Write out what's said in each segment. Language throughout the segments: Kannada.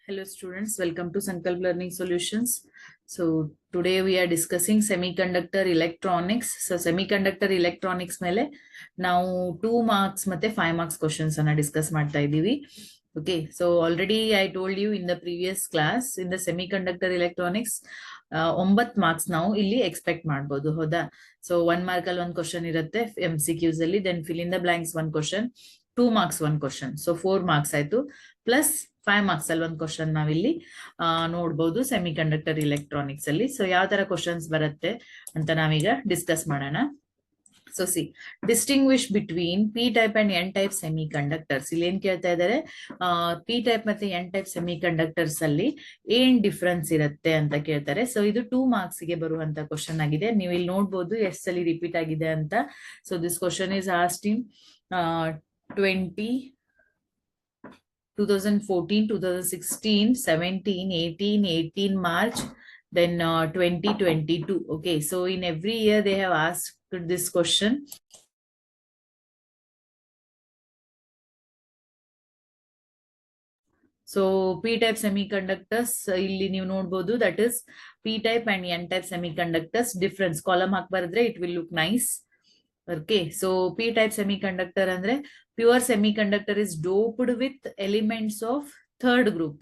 Hello students, welcome to Sankalp Learning Solutions. So today we are discussing semiconductor electronics. So semiconductor electronics ಮೇಲೆ ನಾವು 2 marks ಮತ್ತೆ 5 marks questions ಅನ್ನ discuss ಮಾಡ್ತಾ ಇದ್ದೀವಿ. Okay, so already I told you in the previous class in the semiconductor electronics 9 marks ನಾವು ಇಲ್ಲಿ expect ಮಾಡ್ಬೋದು ಹೌದಾ. So 1 mark ಅಲ್ಲಿ ಒಂದು ಕ್ವಶನ್ ಇರುತ್ತೆ MCQs ಅಲ್ಲಿ, then fill in the blanks one question, 2 marks one question, so 4 marks ಆಯ್ತು ಪ್ಲಸ್ 5 ಮಾರ್ಕ್ಸ್ ಅಲ್ಲಿ ಒಂದು ಕ್ವಶನ್ ನಾವಿಲ್ಲಿ ನೋಡ್ಬೋದು ಸೆಮಿಕಂಡಕ್ಟರ್ ಇಲೆಕ್ಟ್ರಾನಿಕ್ಸ್ ಅಲ್ಲಿ. ಸೊ ಯಾವ ತರ ಕ್ವಶನ್ಸ್ ಬರುತ್ತೆ ಅಂತ ನಾವೀಗ ಡಿಸ್ಕಸ್ ಮಾಡೋಣ. So C distinguish between P type and N type semi conductors. ಇಲ್ಲಿ ಏನ್ ಕೇಳ್ತಾ ಇದ್ದಾರೆ, ಪಿ ಟೈಪ್ ಮತ್ತೆ ಎನ್ ಟೈಪ್ ಸೆಮಿ ಕಂಡಕ್ಟರ್ಸ್ ಅಲ್ಲಿ ಏನ್ ಡಿಫ್ರೆನ್ಸ್ ಇರುತ್ತೆ ಅಂತ ಕೇಳ್ತಾರೆ. ಸೊ ಇದು 2 ಮಾರ್ಕ್ಸ್ ಗೆ ಬರುವಂತ ಕ್ವಶನ್ ಆಗಿದೆ. ನೀವು ಇಲ್ಲಿ ನೋಡ್ಬೋದು ಎಷ್ಟು ಸಲ ರಿಪೀಟ್ ಆಗಿದೆ ಅಂತ. So this question is asked in 2014, 2016, 17, 18, 18 March, then 2022. Okay, so in every year they have asked this question. So P-type semiconductors, illi ನೀವು ನೋಡಬಹುದು, that is P-type and N-type semiconductors difference. Column ಹಾಕಿ ಬರೆದ್ರೆ it will look nice. Okay, so P-type semiconductor andre pure semiconductor is doped with elements of third group.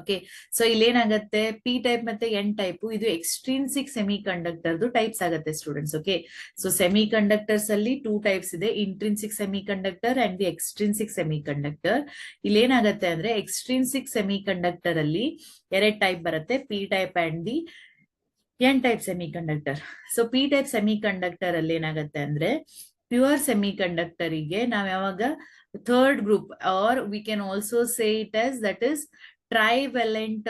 Okay, so ಇಲ್ಲಿ ಏನಾಗುತ್ತೆ, ಪಿ ಟೈಪ್ ಮತ್ತೆ ಎನ್ ಟೈಪ್ ಇದು ಎಕ್ಸ್ಟ್ರಿನ್ಸಿಕ್ ಸೆಮಿಕಂಡಕ್ಟರ್ ಟೈಪ್ಸ್ ಆಗುತ್ತೆ ಸ್ಟೂಡೆಂಟ್ಸ್. ಓಕೆ, ಸೊ ಸೆಮಿಕಂಡಕ್ಟರ್ಸ್ ಅಲ್ಲಿ 2 ಟೈಪ್ಸ್ ಇದೆ, intrinsic semiconductor and the extrinsic semiconductor. ಇಲ್ಲಿ ಏನಾಗುತ್ತೆ ಅಂದ್ರೆ ಎಕ್ಸ್ಟ್ರಿನ್ಸಿಕ್ ಸೆಮಿಕಂಡಕ್ಟರ್ ಅಲ್ಲಿ 2 ಟೈಪ್ ಬರುತ್ತೆ, P type and the N type semiconductor. So P type semiconductor ಅಲ್ಲಿ ಏನಾಗುತ್ತೆ ಅಂದ್ರೆ ಪ್ಯೂರ್ ಸೆಮಿಕಂಡಕ್ಟರ್ ಗೆ ನಾವ್ ಯಾವಾಗ third group or we can also say it as that is trivalent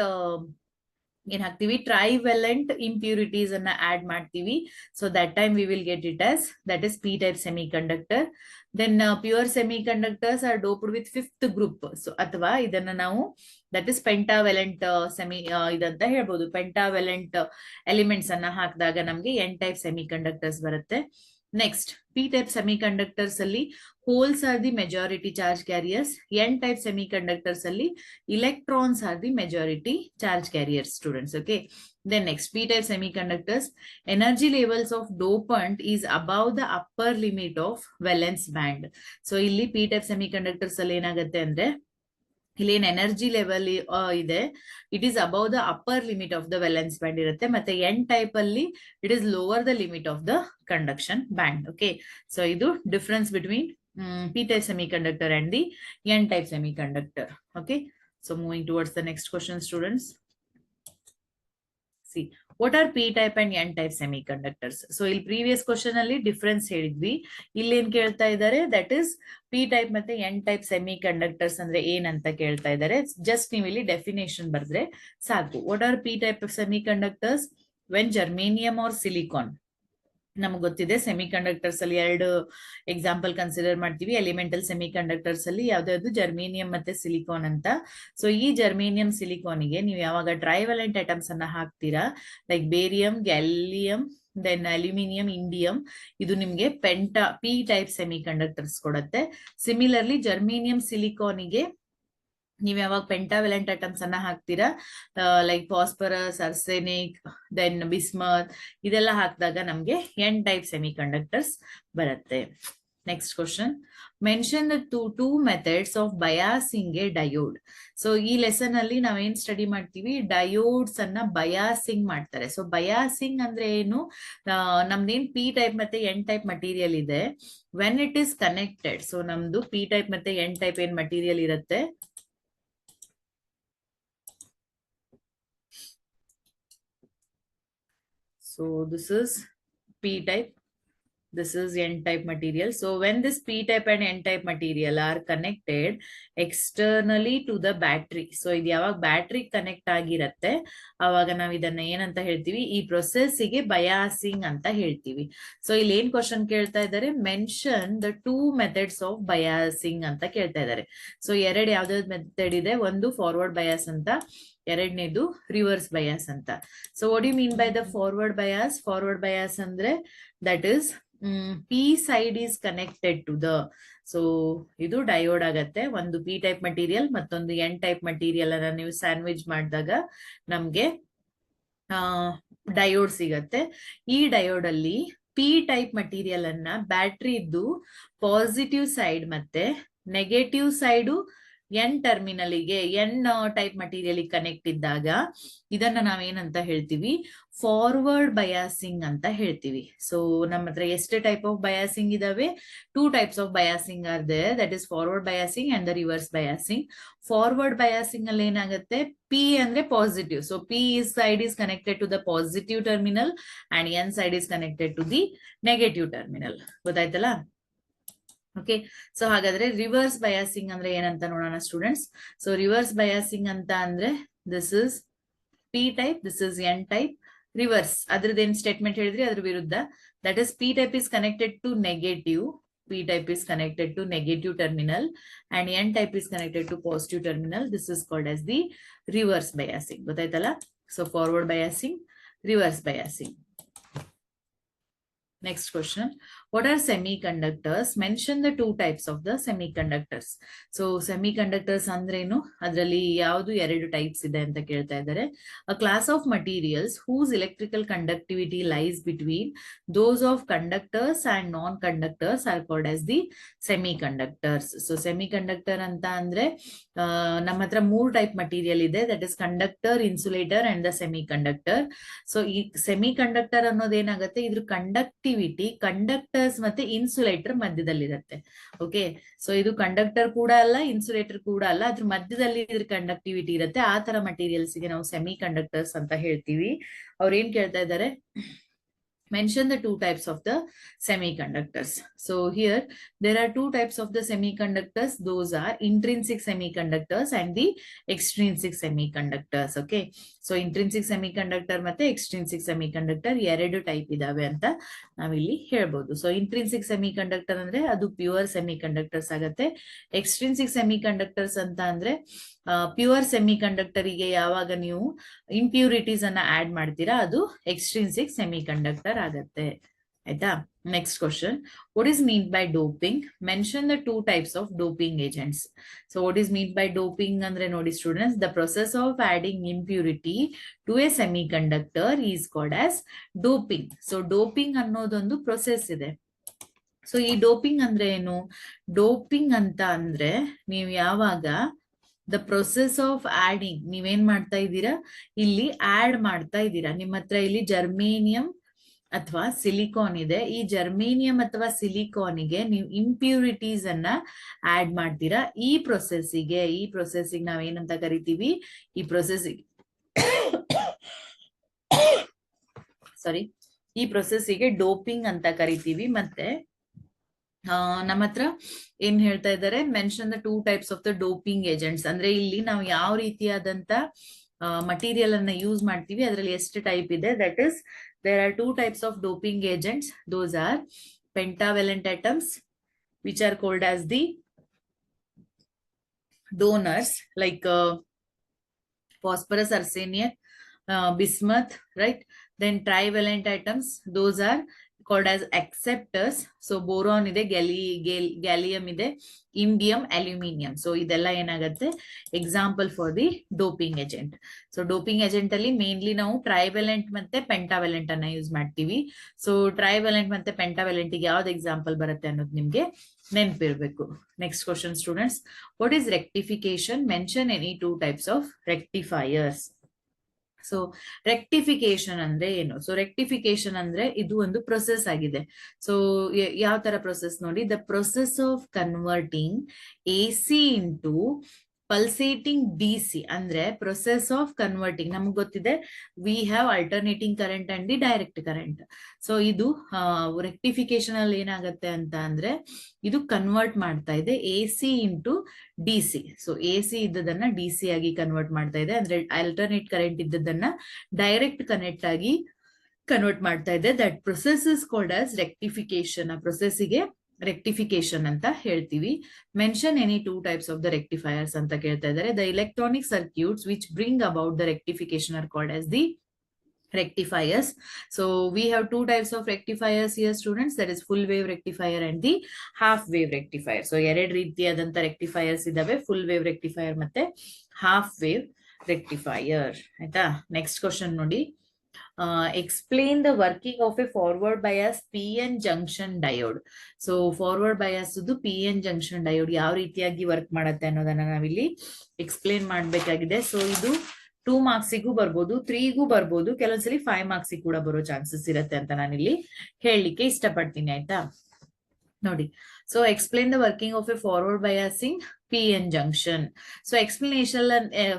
ಏನ್ ಹಾಕ್ತಿವಿ, ಟ್ರೈವೆಲೆಂಟ್ ಇಂಪ್ಯೂರಿಟೀಸ್ ಅನ್ನ ಆಡ್ ಮಾಡ್ತೀವಿ. So that time we will get it as that is P type semiconductor. Then pure semiconductors are doped with 5th group. So ಅಥವಾ ಇದನ್ನ ನಾವು ದಟ್ ಇಸ್ ಪೆಂಟಾವೆಲೆಂಟ್ ಇದಂತ ಹೇಳ್ಬೋದು. ಪೆಂಟಾವೆಲೆಂಟ್ ಎಲಿಮೆಂಟ್ಸ್ ಅನ್ನ ಹಾಕಿದಾಗ ನಮ್ಗೆ ಎನ್ ಟೈಪ್ ಸೆಮಿಕಂಡಕ್ಟರ್ಸ್ ಬರುತ್ತೆ. ನೆಕ್ಸ್ಟ್ ಪಿ ಟೈಪ್ ಸೆಮಿಕಂಡಕ್ಟರ್ಸ್ ಅಲ್ಲಿ holes are the majority charge carriers, N type semiconductors ಅಲ್ಲಿ electrons are the majority charge carriers students. Okay, then next p type semiconductors energy levels of dopant is above the upper limit of valence band. So ಇಲ್ಲಿ p type semiconductors ಅಲ್ಲಿ ಏನಾಗುತ್ತೆ ಅಂದ್ರೆ ಇಲ್ಲಿ ಏನ್ ಎನರ್ಜಿ ಲೆವೆಲ್ ಇದೆ, it is above the upper limit of the valence band ಇರುತ್ತೆ. ಮತ್ತೆ ಎನ್ ಟೈಪ್ ಅಲ್ಲಿ it is lower the limit of the conduction band. Okay, so ಇದು difference between P type semiconductor and the N type semiconductor. Okay, so moving towards the next question students. See, what are p type and n type semiconductors? So ಇಲ್ಲಿ ಪ್ರೀವಿಯಸ್ ಕ್ವಶನ್ ಅಲ್ಲಿ ಡಿಫರೆನ್ಸ್ ಹೇಳಿದ್ವಿ, ಇಲ್ಲಿ ಏನ್ ಕೇಳ್ತಾ ಇದ್ದಾರೆ ದಟ್ ಇಸ್ ಪಿ ಟೈಪ್ ಮತ್ತೆ ಎನ್ ಟೈಪ್ ಸೆಮಿ ಕಂಡಕ್ಟರ್ಸ್ ಅಂದ್ರೆ ಏನಂತ ಕೇಳ್ತಾ ಇದ್ದಾರೆ. ಜಸ್ಟ್ ನೀವು ಇಲ್ಲಿ ಡೆಫಿನೇಷನ್ ಬರೆದ್ರೆ ಸಾಕು. What are P type semiconductors? When germanium or silicon, ನಮ್ಗೆ ಗೊತ್ತಿದೆ ಸೆಮಿ ಕಂಡಕ್ಟರ್ಸ್ ಅಲ್ಲಿ 2 ಎಕ್ಸಾಂಪಲ್ ಕನ್ಸಿಡರ್ ಮಾಡ್ತೀವಿ. ಎಲಿಮೆಂಟಲ್ ಸೆಮಿ ಕಂಡಕ್ಟರ್ಸ್ ಅಲ್ಲಿ ಯಾವ್ದಾವ್ದು ಜರ್ಮೇನಿಯಂ ಮತ್ತೆ ಸಿಲಿಕಾನ್ ಅಂತ. ಸೊ ಈ ಜರ್ಮೇನಿಯಂ ಸಿಲಿಕಾನ್ಗೆ ನೀವು ಯಾವಾಗ ಟ್ರೈವೆಲೆಂಟ್ ಐಟಮ್ಸ್ ಅನ್ನ ಹಾಕ್ತೀರಾ, like barium, gallium, then aluminium, indium, ಇದು ನಿಮ್ಗೆ ಪಿ ಟೈಪ್ ಸೆಮಿ ಕಂಡಕ್ಟರ್ಸ್ ಕೊಡುತ್ತೆ. ಸಿಮಿಲರ್ಲಿ ಜರ್ಮೇನಿಯಂ ಸಿಲಿಕಾನಿಗೆ ನೀವ್ ಯಾವಾಗ ಪೆಂಟಾವೆಲೆಂಟ್ ಐಟಮ್ಸ್ ಅನ್ನ ಹಾಕ್ತೀರಾ, like phosphorus, arsenic, then bismuth, ಇದೆಲ್ಲ ಹಾಕಿದಾಗ ನಮ್ಗೆ ಎನ್ ಟೈಪ್ ಸೆಮಿ ಕಂಡಕ್ಟರ್ಸ್ ಬರುತ್ತೆ. Next question, mention the two methods of biasing A diode. So ಈ ಲೆಸನ್ ಅಲ್ಲಿ ನಾವೇನ್ ಸ್ಟಡಿ ಮಾಡ್ತೀವಿ, ಡಯೋಡ್ಸ್ ಅನ್ನ ಬಯಾಸಿಂಗ್ ಮಾಡ್ತಾರೆ. ಸೊ ಬಯಾಸಿಂಗ್ ಅಂದ್ರೆ ಏನು, ನಮ್ದೇನ್ ಪಿ ಟೈಪ್ ಮತ್ತೆ ಎನ್ ಟೈಪ್ ಮಟೀರಿಯಲ್ ಇದೆ, when it is connected. So ನಮ್ದು ಪಿ ಟೈಪ್ ಮತ್ತೆ ಎನ್ ಟೈಪ್ ಏನ್ ಮಟೀರಿಯಲ್ ಇರುತ್ತೆ, so this is p type, this is n type material. So when this p type and n type material are connected externally to the battery, so ಇದು ಯಾವಾಗ ಬ್ಯಾಟ್ರಿ ಕನೆಕ್ಟ್ ಆಗಿರತ್ತೆ ಅವಾಗ ನಾವ್ ಇದನ್ನ ಏನಂತ ಹೇಳ್ತೀವಿ, ಈ ಪ್ರೊಸೆಸ್ ಗೆ ಬಯಾಸಿಂಗ್ ಅಂತ ಹೇಳ್ತೀವಿ. ಸೊ ಇಲ್ಲಿ ಏನ್ ಕ್ವಶನ್ ಕೇಳ್ತಾ ಇದ್ದಾರೆ, mention the 2 methods of biasing ಅಂತ ಕೇಳ್ತಾ ಇದ್ದಾರೆ. ಸೊ 2 ಯಾವ್ದಾವ್ದು ಮೆಥಡ್ ಇದೆ, ಒಂದು ಫಾರ್ವರ್ಡ್ ಬಯಾಸ್ ಅಂತ, ಎರಡನೇದು ರಿವರ್ಸ್ ಬಯಾಸ್ ಅಂತ. So what you mean by the forward bias? Forward bias ಅಂದ್ರೆ that is P side is connected to the, so ಇದು ಡಯೋಡ್ ಆಗತ್ತೆ. ಒಂದು ಪಿ ಟೈಪ್ ಮಟೀರಿಯಲ್ ಮತ್ತೊಂದು ಎನ್ ಟೈಪ್ ಮಟೀರಿಯಲ್ ಅನ್ನ ನೀವು ಸ್ಯಾಂಡ್ವಿಚ್ ಮಾಡಿದಾಗ ನಮ್ಗೆ ಡಯೋಡ್ ಸಿಗತ್ತೆ. ಈ ಡಯೋಡ್ ಅಲ್ಲಿ ಪಿ ಟೈಪ್ ಮಟೀರಿಯಲ್ ಅನ್ನ ಬ್ಯಾಟ್ರಿ ಇದ್ದು ಪಾಸಿಟಿವ್ ಸೈಡ್ ಮತ್ತೆ ನೆಗೆಟಿವ್ ಸೈಡು ಎನ್ ಟರ್ಮಿನಲ್ಗೆ ಎನ್ ಟೈಪ್ ಮಟೀರಿಯಲ್ ಕನೆಕ್ಟ್ ಇದ್ದಾಗ ಇದನ್ನ ನಾವೇನಂತ ಹೇಳ್ತೀವಿ, ಫಾರ್ವರ್ಡ್ ಬಯಾಸಿಂಗ್ ಅಂತ ಹೇಳ್ತೀವಿ. ಸೊ ನಮ್ಮ ಹತ್ರ ಎಷ್ಟು ಟೈಪ್ ಆಫ್ ಬಯಾಸಿಂಗ್ ಇದಾವೆ? 2 types of biasing are there, that is forward biasing and the reverse biasing. Forward biasing ಅಲ್ಲಿ ಏನಾಗುತ್ತೆ, P ಅಂದ್ರೆ positive, so P side is connected to the positive terminal and N side is connected to the negative terminal. ಗೊತ್ತಾಯ್ತಲ್ಲ? ಓಕೆ, ಸೊ ಹಾಗಾದ್ರೆ ರಿವರ್ಸ್ ಬಯಾಸಿಂಗ್ ಅಂದ್ರೆ ಏನಂತ ನೋಡೋಣ ಸ್ಟೂಡೆಂಟ್ಸ್. ಸೊ ರಿವರ್ಸ್ ಬಯಾಸಿಂಗ್ ಅಂತ ಅಂದ್ರೆ this is P type, this is N type. Reverse ಅದ್ರದ್ದೇನ್ ಸ್ಟೇಟ್ಮೆಂಟ್ ಹೇಳಿದ್ರಿ ಅದ್ರ ವಿರುದ್ಧ, that is P type is connected to negative, P type is connected to negative terminal and N type is connected to positive terminal. This is called as the reverse biasing. ಗೊತ್ತಾಯ್ತಲ್ಲ? So forward biasing, reverse biasing. Next question. What are semiconductors? Mention the 2 types of the semiconductors. So semiconductors ಅಂದ್ರೇನು, ಅದರಲ್ಲಿ ಯಾವುದು 2 ಟೈಪ್ಸ್ ಇದೆ ಅಂತ ಕೇಳ್ತಾ ಇದ್ದಾರೆ. A class of materials whose electrical conductivity lies between those of conductors and non-conductors are called as the semiconductors. So semiconductor ಅಂತ ಅಂದ್ರೆ ನಮ್ಮ ಹತ್ರ 3 ಟೈಪ್ ಮಟೀರಿಯಲ್ ಇದೆ, that is conductor, insulator and the semiconductor. So ಈ ಸೆಮಿಕಂಡಕ್ಟರ್ ಅನ್ನೋದೇನಾಗುತ್ತೆ, ಇದ್ರ ಕಂಡಕ್ಟಿವಿಟಿ ಕಂಡಕ್ಟರ್ಸ್ ಮತ್ತೆ ಇನ್ಸುಲೇಟರ್ ಮಧ್ಯದಲ್ಲಿರುತ್ತೆ. ಓಕೆ, ಸೊ ಇದು ಕಂಡಕ್ಟರ್ ಕೂಡ ಅಲ್ಲ, ಇನ್ಸುಲೇಟರ್ ಕೂಡ ಅಲ್ಲ, ಅದ್ರ ಮಧ್ಯದಲ್ಲಿ ಇದ್ರ ಕಂಡಕ್ಟಿವಿಟಿ ಇರುತ್ತೆ. ಆ ತರ ಮಟೀರಿಯಲ್ಸ್ ಗೆ ನಾವು ಸೆಮಿ ಕಂಡಕ್ಟರ್ಸ್ ಅಂತ ಹೇಳ್ತೀವಿ. ಅವ್ರು ಏನ್ ಕೇಳ್ತಾ ಇದ್ದಾರೆ, mention the 2 types of the semiconductors. So here there are 2 types of the semiconductors. Those are intrinsic semiconductors and the extrinsic semiconductors. Okay, so intrinsic semiconductor ಮತ್ತೆ extrinsic semiconductor 2 ಟೈಪ್ ಇದಾವೆ ಅಂತ ನಾವಿಲ್ಲಿ ಹೇಳ್ಬೋದು. ಸೊ ಇಂಟ್ರಿನ್ಸಿಕ್ ಸೆಮಿಕಂಡಕ್ಟರ್ ಅಂದ್ರೆ ಅದು ಪ್ಯೂರ್ ಸೆಮಿಕಂಡಕ್ಟರ್ಸ್ ಆಗತ್ತೆ. ಎಕ್ಸ್ಟ್ರಿನ್ಸಿಕ್ ಸೆಮಿಕಂಡಕ್ಟರ್ಸ್ ಅಂತ ಅಂದ್ರೆ ಪ್ಯೂರ್ ಸೆಮಿಕಂಡಕ್ಟರಿಗೆ ಯಾವಾಗ ನೀವು ಇಂಪ್ಯೂರಿಟೀಸ್ ಅನ್ನ ಆಡ್ ಮಾಡ್ತೀರಾ ಅದು ಎಕ್ಸ್ಟ್ರಿನ್ಸಿಕ್ ಸೆಮಿಕಂಡಕ್ಟರ್ ಆಗತ್ತೆ. ಆಯ್ತಾ? Next question. What is mean by doping? Mention the 2 types of doping agents. So what is mean by doping ಅಂದ್ರೆ ನೋಡಿ students, the process of adding impurity to a semiconductor is called as doping. So doping ಅನ್ನೋದೊಂದು ಪ್ರೊಸೆಸ್ ಇದೆ. ಸೊ ಈ ಡೋಪಿಂಗ್ ಅಂದ್ರೆ ಏನು? ಡೋಪಿಂಗ್ ಅಂತ ಅಂದ್ರೆ ನೀವು ಯಾವಾಗ ದ ಪ್ರೊಸೆಸ್ ಆಫ್ ಆಡಿಂಗ್, ನೀವೇನ್ ಮಾಡ್ತಾ ಇದ್ದೀರಾ, ಇಲ್ಲಿ ಆಡ್ ಮಾಡ್ತಾ ಇದ್ದೀರಾ. ನಿಮ್ಮ ಹತ್ರ ಇಲ್ಲಿ ಜರ್ಮೇನಿಯಂ ಅಥವಾ ಸಿಲಿಕಾನ್ ಇದೆ. ಈ ಜರ್ಮೇನಿಯಂ ಅಥವಾ ಸಿಲಿಕಾನಿಗೆ ನೀವು ಇಂಪ್ಯೂರಿಟೀಸ್ ಅನ್ನ ಆಡ್ ಮಾಡ್ತೀರಾ. ಈ ಪ್ರೊಸೆಸ್ಸಿಗೆ ನಾವೇನಂತ ಕರಿತೀವಿ, ಈ ಪ್ರೊಸೆಸ್ಸಿಗೆ ಈ ಪ್ರೊಸೆಸ್ಸಿಗೆ ಡೋಪಿಂಗ್ ಅಂತ ಕರಿತೀವಿ. ಮತ್ತೆ ನಮ್ಮ ಹತ್ರ ಏನ್ ಹೇಳ್ತಾ ಇದ್ದಾರೆ, mention the 2 types of the doping agents. ಅಂದ್ರೆ ಇಲ್ಲಿ ನಾವು ಯಾವ ರೀತಿಯಾದಂತ ಮಟೀರಿಯಲ್ ಅನ್ನ ಯೂಸ್ ಮಾಡ್ತೀವಿ, ಅದರಲ್ಲಿ ಎಷ್ಟು ಟೈಪ್ ಇದೆ. That is there are 2 types of doping agents. Those are pentavalent atoms, which are called as the donors, like phosphorus, arsenic, bismuth, right? Then trivalent atoms, those are called as acceptors. So boron ide, gallium ide, indium, aluminium. So idella ಏನಾಗುತ್ತೆ, example for the doping agent. So doping agent ಅಲ್ಲಿ mainly ನಾವು trivalent ಮತ್ತೆ pentavalent ಅನ್ನ ಯೂಸ್ ಮಾಡ್ತೀವಿ. ಸೊ trivalent ಮತ್ತೆ pentavalent ಗೆ ಯಾವ್ದು ಎಕ್ಸಾಂಪಲ್ ಬರುತ್ತೆ ಅನ್ನೋದು ನಿಮ್ಗೆ ನೆನಪಿರ್ಬೇಕು. Next question students, what is rectification? Mention any 2 types of rectifiers. So rectification ಅಂದ್ರೆ ಏನು? ಸೊ ರೆಕ್ಟಿಫಿಕೇಶನ್ ಅಂದ್ರೆ ಇದು ಒಂದು ಪ್ರೊಸೆಸ್ ಆಗಿದೆ. ಸೊ ಯಾವ ತರ ಪ್ರೊಸೆಸ್ ನೋಡಿ, the process of converting AC into pulsating DC ಅಂದ್ರೆ ಪ್ರೊಸೆಸ್ ಆಫ್ ಕನ್ವರ್ಟಿಂಗ್. ನಮ್ಗೆ ಗೊತ್ತಿದೆ we have alternating current and the direct current. So ಇದು ರೆಕ್ಟಿಫಿಕೇಶನ್ ಅಲ್ಲಿ ಏನಾಗುತ್ತೆ ಅಂತ ಅಂದ್ರೆ ಇದು ಕನ್ವರ್ಟ್ ಮಾಡ್ತಾ ಇದೆ AC into DC. So AC ಇದ್ದದನ್ನ DC ಆಗಿ ಕನ್ವರ್ಟ್ ಮಾಡ್ತಾ ಇದೆ, ಅಂದ್ರೆ ಅಲ್ಟರ್ನೇಟ್ ಕರೆಂಟ್ ಇದ್ದದನ್ನ ಡೈರೆಕ್ಟ್ ಕನೆಕ್ಟ್ ಆಗಿ ಕನ್ವರ್ಟ್ ಮಾಡ್ತಾ ಇದೆ. That process is called as rectification. ಆ ಪ್ರೊಸೆಸ್ಸಿಗೆ ರೆಕ್ಟಿಫಿಕೇಶನ್ ಅಂತ ಹೇಳ್ತೀವಿ. Mention any 2 types of the ರೆಕ್ಟಿಫೈಯರ್ಸ್ ಅಂತ ಕೇಳ್ತಾ ಇದ್ದಾರೆ. The electronic circuits which bring about the rectification are called as the rectifiers. So we have two types of rectifiers here, students, that is full wave rectifier and the half wave rectifier. So ಎರಡು ರೀತಿಯಾದಂತ rectifiers ಇದಾವೆ, full wave rectifier ಮತ್ತೆ half wave rectifier. ಆಯ್ತಾ? ನೆಕ್ಸ್ಟ್ ಕ್ವಶನ್ ನೋಡಿ. Explain the working of a forward bias PN junction diode. So forward bias PN junction diode ಯಾವ ರೀತಿಯಾಗಿ ವರ್ಕ್ ಮಾಡುತ್ತೆ ಅನ್ನೋದನ್ನ ನಾವಿಲ್ಲಿ ಎಕ್ಸ್ಪ್ಲೇನ್ ಮಾಡಬೇಕಾಗಿದೆ. ಸೊ ಇದು 2 ಮಾರ್ಕ್ಸಿಗೂ ಬರ್ಬೋದು, 3ಗೂ ಬರ್ಬೋದು, ಕೆಲವೊಂದ್ಸಲಿ 5 ಮಾರ್ಕ್ಸಿಗೆ ಕೂಡ ಬರೋ ಚಾನ್ಸಸ್ ಇರುತ್ತೆ ಅಂತ ನಾನಿಲ್ಲಿ ಹೇಳಲಿಕ್ಕೆ ಇಷ್ಟಪಡ್ತೀನಿ. ಆಯ್ತಾ? ನೋಡಿ, so explain the working of A forward biasing PN junction. So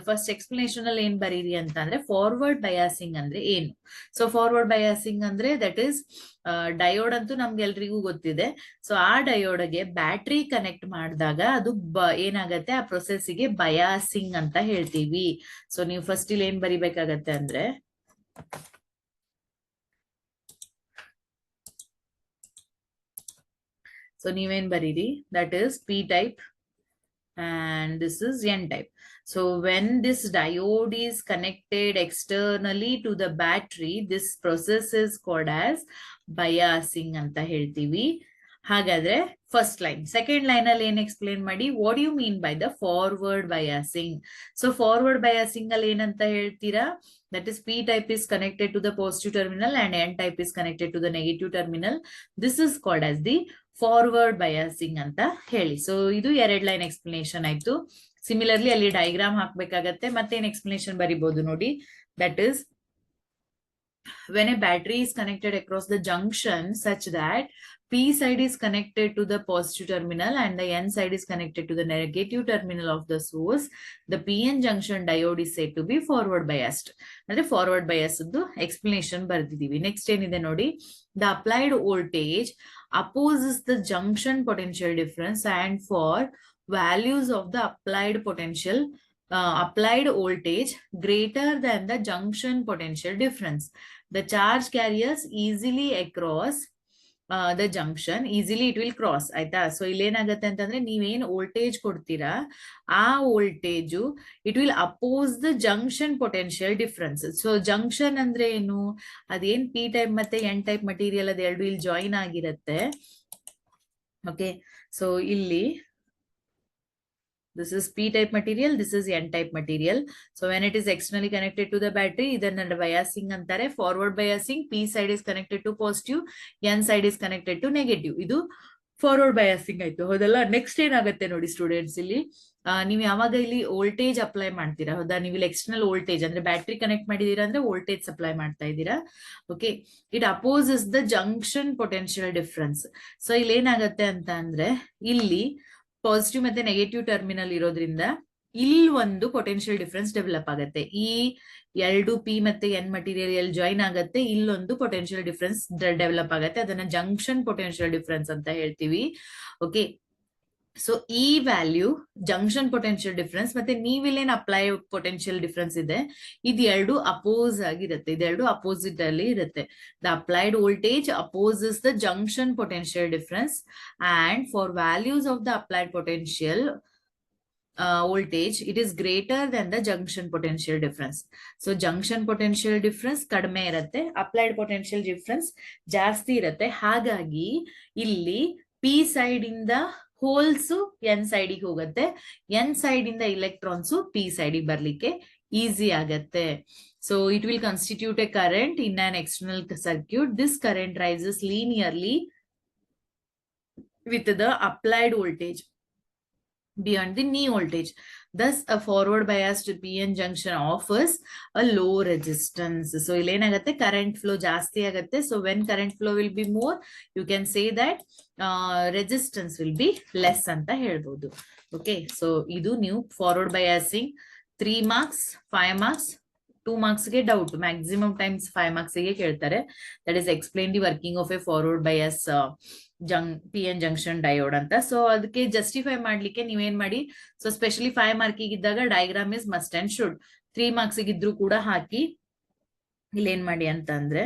first explanation ಅಲ್ಲಿ ಏನ್ ಬರೀರಿ ಅಂತ ಅಂದ್ರೆ, ಫಾರ್ವರ್ಡ್ ಬಯಾಸಿಂಗ್ ಅಂದ್ರೆ ಏನು? ಸೊ ಫಾರ್ವರ್ಡ್ ಬಯಾಸಿಂಗ್ ಅಂದ್ರೆ ದಟ್ ಈಸ್ ಡಯೋಡ್ ಅಂತೂ ನಮ್ಗೆಲ್ರಿಗೂ ಗೊತ್ತಿದೆ. ಸೊ ಆ ಡಯೋಡ್ಗೆ ಬ್ಯಾಟ್ರಿ ಕನೆಕ್ಟ್ ಮಾಡಿದಾಗ ಅದು ಏನಾಗತ್ತೆ, ಆ ಪ್ರೊಸೆಸ್ಗೆ ಬಯಾಸಿಂಗ್ ಅಂತ ಹೇಳ್ತೀವಿ. ಸೊ ನೀವು ಫಸ್ಟ್ ಇಲ್ಲಿ ಏನ್ ಬರಿಬೇಕಾಗತ್ತೆ ಅಂದ್ರೆ, ಸೊ ನೀವೇನ್ ಬರೀರಿ, that is P type and this is N type. So when this diode is connected externally to the battery, this process is called as biasing ಅಂತ ಹೇಳ್ತೀವಿ. ಹಾಗಾದ್ರೆ ಫಸ್ಟ್ ಲೈನ್. ಸೆಕೆಂಡ್ ಲೈನ್ ಅಲ್ಲಿ ಏನ್ ಎಕ್ಸ್ಪ್ಲೇನ್ ಮಾಡಿ, what you mean by the forward biasing? So forward biasing ಅಲ್ಲಿ ಏನಂತ ಹೇಳ್ತೀರಾ, that is P type is connected to the positive terminal and N type is connected to the negative terminal. This is called as the forward biasing ಅಂತ ಹೇಳಿ. ಸೊ ಇದು ಎರಡ್ ಲೈನ್ ಎಕ್ಸ್ಪ್ಲನೇಷನ್ ಆಯ್ತು. ಸಿಮಿಲರ್ಲಿ ಅಲ್ಲಿ ಡಯಾಗ್ರಾಮ್ ಹಾಕ್ಬೇಕಾಗತ್ತೆ, ಮತ್ತೇನ್ ಎಕ್ಸ್ಪ್ಲನೇಷನ್ ಬರಿಬಹುದು ನೋಡಿ, that is when a battery is connected across the junction such that P side is connected to the positive terminal and the N side is connected to the negative terminal of the source, the PN junction diode is said to be forward biased. ಅಂದ್ರೆ forward bias explanation ಬರ್ದಿದೀವಿ. ನೆಕ್ಸ್ಟ್ ಏನಿದೆ ನೋಡಿ, the applied voltage opposes the junction potential difference and for values of the applied potential applied voltage greater than the junction potential difference, the charge carriers easily across the junction, easily it will cross. ಆಯ್ತಾ? ಸೊ ಇಲ್ಲೇನಾಗತ್ತೆ ಅಂತಂದ್ರೆ, ನೀವೇನ್ ವೋಲ್ಟೇಜ್ ಕೊಡ್ತೀರಾ ಆ voltage it will oppose the junction potential difference. So junction ಅಂದ್ರೆ ಏನು, ಅದೇನ್ P ಟೈಪ್ ಮತ್ತೆ N ಟೈಪ್ ಮಟೀರಿಯಲ್ ಅದೆರಡು ಇಲ್ಲಿ ಜಾಯಿನ್ ಆಗಿರತ್ತೆ. ಓಕೆ, ಸೊ ಇಲ್ಲಿ this is P type material, this is N type material. So when it is externally connected to the battery, ಇದನ್ನ biasing ಅಂತಾರೆ. Forward biasing, P side is connected to positive, N side is connected to negative. ಇದು ಫಾರ್ವರ್ಡ್ ಬಯಾಸಿಂಗ್ ಆಯ್ತು, ಹೌದಲ್ಲ? ನೆಕ್ಸ್ಟ್ ಏನಾಗುತ್ತೆ ನೋಡಿ ಸ್ಟೂಡೆಂಟ್ಸ್, ಇಲ್ಲಿ ನೀವು ಯಾವಾಗ ಇಲ್ಲಿ ವೋಲ್ಟೇಜ್ ಅಪ್ಲೈ ಮಾಡ್ತೀರಾ, ಹೌದಾ? ನೀವು ಇಲ್ಲಿ ಎಕ್ಸ್ಟರ್ನಲ್ ವೋಲ್ಟೇಜ್ ಅಂದ್ರೆ ಬ್ಯಾಟ್ರಿ ಕನೆಕ್ಟ್ ಮಾಡಿದೀರಾ ಅಂದ್ರೆ ವೋಲ್ಟೇಜ್ ಸಪ್ಲೈ ಮಾಡ್ತಾ ಇದ್ದೀರಾ. Okay, it opposes the junction potential difference. So ಇಲ್ಲಿ ಏನಾಗತ್ತೆ ಅಂತ ಅಂದ್ರೆ, ಇಲ್ಲಿ ಪಾಸಿಟಿವ್ ಮತ್ತೆ ನೆಗೆಟಿವ್ ಟರ್ಮಿನಲ್ ಇರೋದ್ರಿಂದ ಇಲ್ಲಿ ಒಂದು ಪೊಟೆನ್ಶಿಯಲ್ ಡಿಫ್ರೆನ್ಸ್ ಡೆವಲಪ್ ಆಗುತ್ತೆ. ಈ ಎರಡು P ಮತ್ತೆ N ಮಟೀರಿಯಲ್ ಎಲ್ಲಿ ಜಾಯಿನ್ ಆಗತ್ತೆ, ಇಲ್ಲೊಂದು ಪೊಟೆನ್ಶಿಯಲ್ ಡಿಫ್ರೆನ್ಸ್ ಡೆವಲಪ್ ಆಗುತ್ತೆ. ಅದನ್ನ ಜಂಕ್ಷನ್ ಪೊಟೆನ್ಶಿಯಲ್ ಡಿಫ್ರೆನ್ಸ್ ಅಂತ ಹೇಳ್ತೀವಿ. ಓಕೆ, ಸೊ ಈ ವ್ಯಾಲ್ಯೂ ಜಂಕ್ಷನ್ ಪೊಟೆನ್ಶಿಯಲ್ ಡಿಫ್ರೆನ್ಸ್ ಮತ್ತೆ ನೀವಿಲ್ಲೇನ್ ಅಪ್ಲೈ ಪೊಟೆನ್ಶಿಯಲ್ ಡಿಫ್ರೆನ್ಸ್ ಇದೆ, ಇದೆರಡು ಅಪೋಸ್ ಆಗಿರುತ್ತೆ, ಇದೆರಡು ಅಪೋಸಿಟ್ ಅಲ್ಲಿ ಇರುತ್ತೆ. The applied voltage opposes the junction potential difference and for values of the applied potential voltage it is greater than the junction potential difference. So junction potential difference ಕಡಿಮೆ ಇರುತ್ತೆ, ಅಪ್ಲೈಡ್ ಪೊಟೆನ್ಶಿಯಲ್ ಡಿಫ್ರೆನ್ಸ್ ಜಾಸ್ತಿ ಇರುತ್ತೆ. ಹಾಗಾಗಿ ಇಲ್ಲಿ P ಸೈಡ್ ಇಂದ ಹೋಲ್ಸ್ N ಸೈಡಿಗೆ ಹೋಗುತ್ತೆ, N ಸೈಡ್ ಇಂದ ಇಲೆಕ್ಟ್ರಾನ್ಸ್ P ಸೈಡಿಗೆ ಬರ್ಲಿಕ್ಕೆ ಈಸಿ ಆಗತ್ತೆ. So it will constitute a current in an external circuit. This current rises linearly with the applied voltage beyond the knee voltage. Thus a forward biased PN junction offers a low resistance. So illenagate current flow ಜಾಸ್ತಿ ಆಗುತ್ತೆ. So when current flow will be more, you can say that resistance will be less ಅಂತ ಹೇಳ್ಬೋದು. Okay, so ಇದು ನೀವು forward biasing 3 marks 5 marks 2 marks ಗೆ ಡೌಟ್, ಮ್ಯಾಕ್ಸಿಮಮ್ ಟೈಮ್ಸ್ 5 marks ಗೆ ಕೇಳ್ತಾರೆ. That is explain the working of A forward bias PN junction diode ಅಂತ. ಸೊ ಅದಕ್ಕೆ ಜಸ್ಟಿಫೈ ಮಾಡ್ಲಿಕ್ಕೆ ನೀವೇನ್ ಮಾಡಿ, ಸೊ ಸ್ಪೆಷಲಿ 5 ಮಾರ್ಕಿಗೆ ಇದ್ದಾಗ diagram is must and should. 3 marks ಇದ್ರು ಕೂಡ ಹಾಕಿ ಇಲ್ಲಿ ಏನ್ ಮಾಡಿ ಅಂತ ಅಂದ್ರೆ,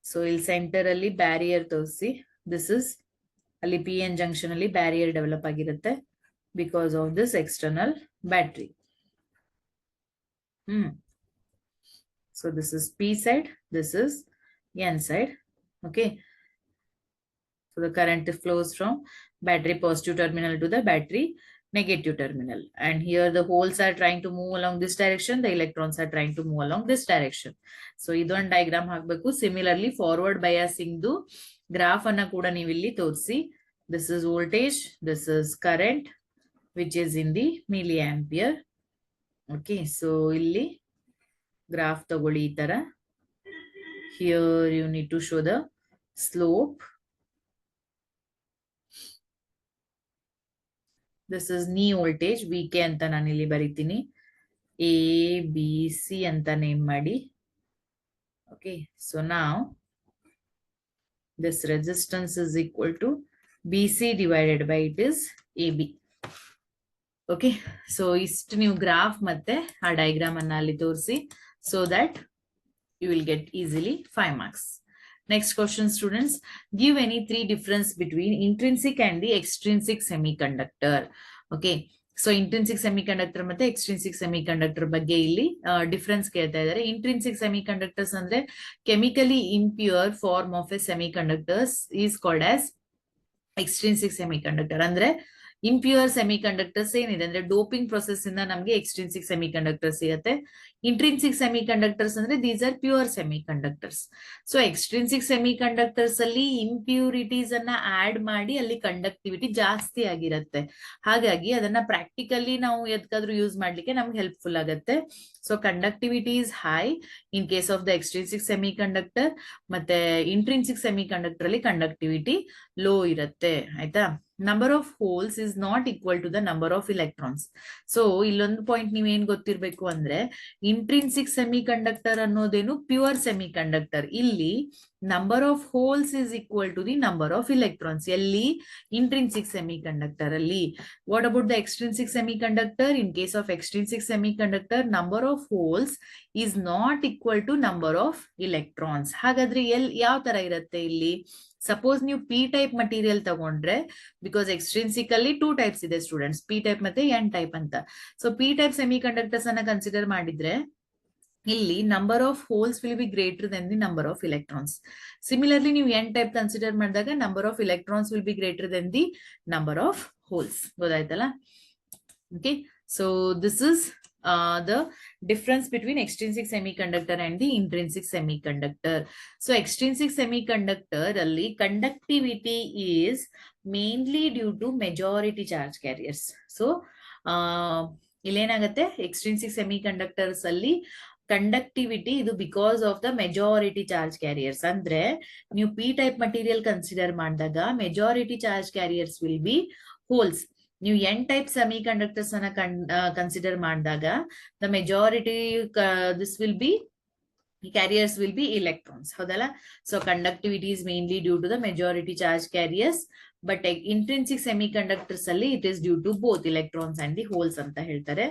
ಸೊ ಇಲ್ಲಿ ಸೆಂಟರ್ ಅಲ್ಲಿ ಬ್ಯಾರಿಯರ್ ತೋರಿಸಿ, ದಿಸ್ ಇಸ್ ಅಲ್ಲಿ PN ಜಂಕ್ಷನ್ ಅಲ್ಲಿ ಬ್ಯಾರಿಯರ್ ಡೆವಲಪ್ ಆಗಿರುತ್ತೆ because of this external battery. So this is P side, this is N side. Okay, so the current flows from battery positive terminal to the battery negative terminal, and here the holes are trying to move along this direction, the electrons are trying to move along this direction. So ಇದೊಂದು diagram ಹಾಕಬೇಕು. Similarly forward biasing ದು graph ಅನ್ನ ಕೂಡ ನೀವು ಇಲ್ಲಿ ತೋರಿಸಿ. This is voltage, this is current which is in the milliampere. Okay, so ಇಲ್ಲಿ graph ತಗೊಳ್ಳಿ ಈ ತರ. Here you need to show the slope. This is knee voltage, VK ಅಂತ ನಾನು ಇಲ್ಲಿ ಬರೀತೀನಿ. A, B, C ಅಂತ ನೇಮ್ ಮಾಡಿ. Okay, so now this resistance is equal to BC divided by it is AB. Okay, so ಇಷ್ಟು ನೀವು ಗ್ರಾಫ್ ಮತ್ತೆ ಆ ಡಯಾಗ್ರಾಮ್ ಅನ್ನ ಅಲ್ಲಿ ತೋರಿಸಿ, so that you will get easily 5 marks. Next question, students. Give any three difference between intrinsic and the extrinsic semiconductor. Okay, so intrinsic semiconductor ಮತ್ತೆ extrinsic semiconductor ಬಗ್ಗೆ ಇಲ್ಲಿ ಡಿಫರೆನ್ಸ್ ಕೇಳ್ತಾ ಇದ್ದಾರೆ. Intrinsic semiconductors ಅಂದ್ರೆ chemically impure form of a semiconductors is called as extrinsic semiconductor. ಅಂದ್ರೆ ಇಂಪ್ಯೂರ್ ಸೆಮಿಕಂಡಕ್ಟರ್ಸ್ ಏನಿದೆ ಅಂದ್ರೆ ಡೋಪಿಂಗ್ ಪ್ರೊಸೆಸ್ ಇಂದ ನಮಗೆ ಎಕ್ಸ್ಟ್ರಿನ್ಸಿಕ್ ಸೆಮಿಕಂಡಕ್ಟರ್ ಸಿಗುತ್ತೆ. ಇಂಟ್ರಿನ್ಸಿಕ್ ಸೆಮಿಕಂಡಕ್ಟರ್ಸ್ ಅಂದ್ರೆ these are pure semiconductors. So extrinsic semiconductors ಅಲ್ಲಿ ಇಂಪ್ಯೂರಿಟೀಸ್ ಅನ್ನ ಆಡ್ ಮಾಡಿ ಅಲ್ಲಿ ಕಂಡಕ್ಟಿವಿಟಿ ಜಾಸ್ತಿ ಆಗಿರುತ್ತೆ. ಹಾಗಾಗಿ ಅದನ್ನ ಪ್ರಾಕ್ಟಿಕಲಿ ನಾವು ಎದಕ್ಕಾದ್ರೂ ಯೂಸ್ ಮಾಡ್ಲಿಕ್ಕೆ ನಮ್ಗೆ ಹೆಲ್ಪ್ಫುಲ್ ಆಗುತ್ತೆ. So conductivity is high in case of the extrinsic semiconductor, ಮತ್ತೆ ಇಂಟ್ರಿನ್ಸಿಕ್ ಸೆಮಿಕಂಡಕ್ಟರ್ ಅಲ್ಲಿ ಕಂಡಕ್ಟಿವಿಟಿ ಲೋ ಇರುತ್ತೆ. ಆಯ್ತಾ? Number of holes is not equal to the number of electrons. So ಇಲ್ಲೊಂದು ಪಾಯಿಂಟ್ ನೀವೇನ್ ಗೊತ್ತಿರ್ಬೇಕು ಅಂದ್ರೆ ಇಂಟ್ರಿನ್ಸಿಕ್ ಸೆಮಿ ಕಂಡಕ್ಟರ್ ಅನ್ನೋದೇನು ಪ್ಯೂರ್ ಸೆಮಿ ಕಂಡಕ್ಟರ್. ಇಲ್ಲಿ number of holes is equal to the number of electrons. ಎಲ್ಲಿ? ಇಂಟ್ರಿನ್ಸಿಕ್ ಸೆಮಿ ಕಂಡಕ್ಟರ್ ಅಲ್ಲಿ. What about the extrinsic semiconductor? In case of extrinsic semiconductor number of holes is not equal to number of electrons. ಹಾಗಾದ್ರೆ ಯಾವ ತರ ಇರುತ್ತೆ ಇಲ್ಲಿ? ಸಪೋಸ್ ನೀವು ಪಿ ಟೈಪ್ ಮಟೀರಿಯಲ್ ತಗೊಂಡ್ರೆ, ಬಿಕಾಸ್ ಎಕ್ಸ್ಟ್ರಿನ್ಸಿಕ್ ಅಲ್ಲಿ 2 ಟೈಪ್ಸ್ ಇದೆ ಸ್ಟೂಡೆಂಟ್ಸ್, ಪಿ ಟೈಪ್ ಮತ್ತೆ ಎನ್ ಟೈಪ್ ಅಂತ. So P type semiconductors ಅನ್ನ ಕನ್ಸಿಡರ್ ಮಾಡಿದ್ರೆ ಇಲ್ಲಿ number of holes will be greater than the number of electrons. Similarly ನೀವು ಎನ್ ಟೈಪ್ ಕನ್ಸಿಡರ್ ಮಾಡಿದಾಗ number of electrons will be greater than the number of holes. ಗೊತ್ತಾಯ್ತಲ್ಲ? Okay, so this is the difference between extrinsic semiconductor and the intrinsic semiconductor. So extrinsic semiconductor alli conductivity is mainly due to majority charge carriers. So ಇಲ್ಲೇನಾಗತ್ತೆ, ಎಕ್ಸ್ಟ್ರಿನ್ಸಿಕ್ ಸೆಮಿಕಂಡಕ್ಟರ್ಸ್ ಅಲ್ಲಿ ಕಂಡಕ್ಟಿವಿಟಿ ಇದು because of the majority charge carriers. ಅಂದ್ರೆ ನೀವು ಪಿ ಟೈಪ್ ಮಟೀರಿಯಲ್ ಕನ್ಸಿಡರ್ ಮಾಡಿದಾಗ majority charge carriers will be holes. ನೀವು ಎನ್ ಟೈಪ್ ಸೆಮಿ ಕಂಡಕ್ಟರ್ಸ್ ಅನ್ನ ಕನ್ಸಿಡರ್ ಮಾಡಿದಾಗ the majority this will be carriers will be electrons. ಹೌದಲ್ಲ? So conductivity is mainly due to the majority charge carriers, but intrinsic semiconductors ಅಲ್ಲಿ it is due to both electrons and the holes ಅಂತ ಹೇಳ್ತಾರೆ.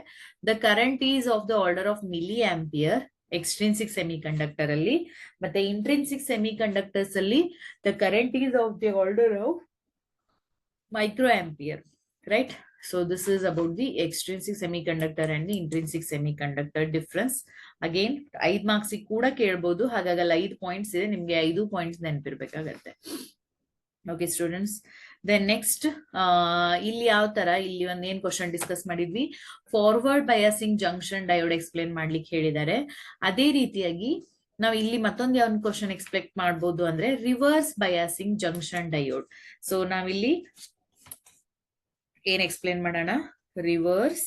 The current is of the order of milli ampere extrinsic semiconductor ಅಲ್ಲಿ, ಮತ್ತೆ ಇಂಟ್ರಿನ್ಸಿಕ್ ಸೆಮಿಕಂಡಕ್ಟರ್ಸ್ ಅಲ್ಲಿ the current is of the order of micro ampere. Right? So this is about the extrinsic semiconductor and the intrinsic semiconductor difference. Again 5 marks ಕೂಡ ಕೇಳಬಹುದು, ಹಾಗಾಗಲ್ಲ 5 ಪಾಯಿಂಟ್ಸ್ ಇದೆ, ನಿಮ್ಗೆ 5 ಪಾಯಿಂಟ್ಸ್ ನೆನಪಿರ್ಬೇಕಾಗತ್ತೆ. ಓಕೆ ಸ್ಟೂಡೆಂಟ್ಸ್, ದೆನ್ ನೆಕ್ಸ್ಟ್ ಇಲ್ಲಿ ಯಾವ ತರ, ಇಲ್ಲಿ ಒಂದೇನ್ ಕ್ವಶನ್ ಡಿಸ್ಕಸ್ ಮಾಡಿದ್ವಿ, forward biasing junction diode explain ಮಾಡ್ಲಿಕ್ಕೆ ಹೇಳಿದ್ದಾರೆ. ಅದೇ ರೀತಿಯಾಗಿ ನಾವು ಇಲ್ಲಿ ಮತ್ತೊಂದು ಯಾವ ಕ್ವಶನ್ ಎಕ್ಸ್ಪೆಕ್ಟ್ ಮಾಡ್ಬೋದು ಅಂದ್ರೆ reverse biasing junction diode. So ನಾವಿಲ್ಲಿ ಏನ್ ಎಕ್ಸ್ಪ್ಲೇನ್ ಮಾಡೋಣ, reverse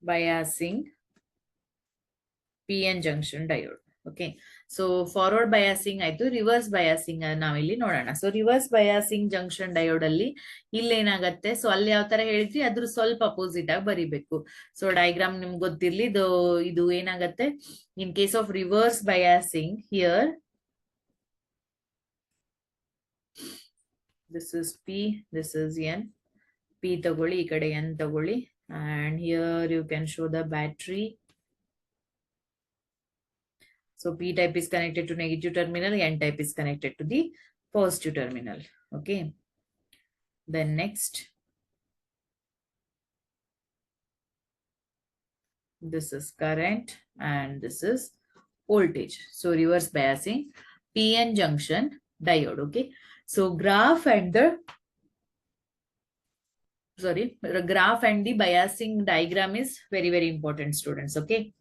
biasing P N junction diode. Okay, so forward biasing ಆಯ್ತು, ರಿವರ್ಸ್ ಬಯಾಸಿಂಗ್ ನಾವಿಲ್ಲಿ ನೋಡೋಣ. So reverse biasing junction diode ಅಲ್ಲಿ ಇಲ್ಲೇನಾಗತ್ತೆ, ಸೊ ಅಲ್ಲಿ ಯಾವ ತರ ಹೇಳಿದ್ರಿ ಅದ್ರ ಸ್ವಲ್ಪ ಅಪೋಸಿಟ್ ಆಗಿ ಬರಿಬೇಕು. ಸೊ ಡಯಾಗ್ರಾಮ್ ನಿಮ್ಗೆ ಗೊತ್ತಿರ್ಲಿ, ಇದು ಏನಾಗತ್ತೆ, ಇನ್ case of reverse biasing here this is P, this is N. P ತಗೊಳ್ಳಿ, ಈ ಕಡೆ N ತಗೊಳ್ಳಿ, and here you can show the battery. So P type is connected to negative terminal, N type is connected to the positive terminal. Okay, then next this is current, and this is voltage. So reverse biasing PN junction diode. Okay, so graph and the biasing diagram is very, very important, students. Okay,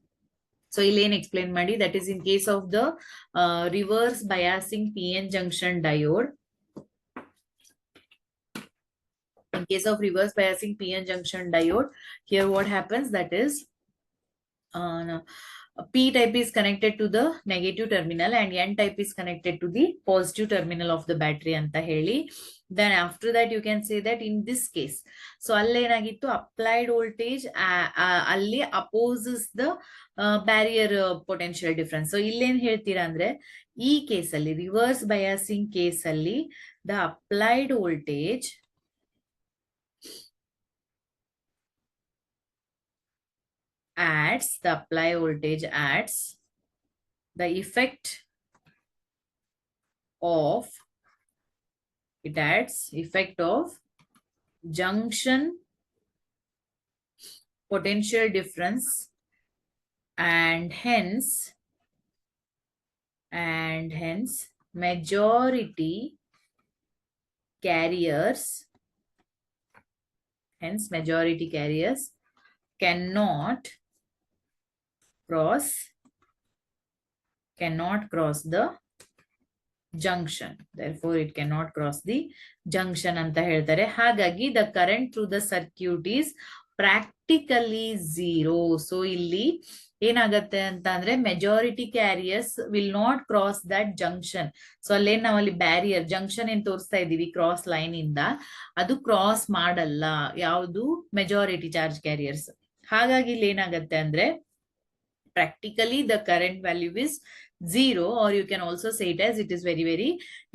so Elaine explain madi, that is in case of the reverse biasing PN junction diode. In case of reverse biasing PN junction diode, here what happens, that is P type is connected to the negative terminal and N type is connected to the positive terminal of the battery anta heli. Then after that you can say that in this case, so allenagittu applied voltage alli opposes the barrier potential difference. So illen heltira andre ee case alli, reverse biasing case alli, the applied voltage adds the effect of junction potential difference, and hence majority carriers cannot cross the junction. Therefore it cannot cross the junction anta ಹೇಳ್ತಾರೆ. ಹಾಗಾಗಿ the current through the circuit is practically zero. So ಇಲ್ಲಿ ಏನಾಗತ್ತೆ ಅಂತ ಅಂದ್ರೆ majority carriers will not cross that junction. So ಅಲ್ಲೇನ್ ನಾವಲ್ಲಿ ಬ್ಯಾರಿಯರ್ ಜಂಕ್ಷನ್ ಏನ್ ತೋರಿಸ್ತಾ ಇದೀವಿ ಕ್ರಾಸ್ ಲೈನ್ ಇಂದ, ಅದು ಕ್ರಾಸ್ ಮಾಡಲ್ಲ ಯಾವುದು ಮೆಜಾರಿಟಿ ಚಾರ್ಜ್ ಕ್ಯಾರಿಯರ್ಸ್. ಹಾಗಾಗಿ ಇಲ್ಲಿ ಏನಾಗತ್ತೆ ಅಂದ್ರೆ practically the current value is zero, or you can also say it as it is very, very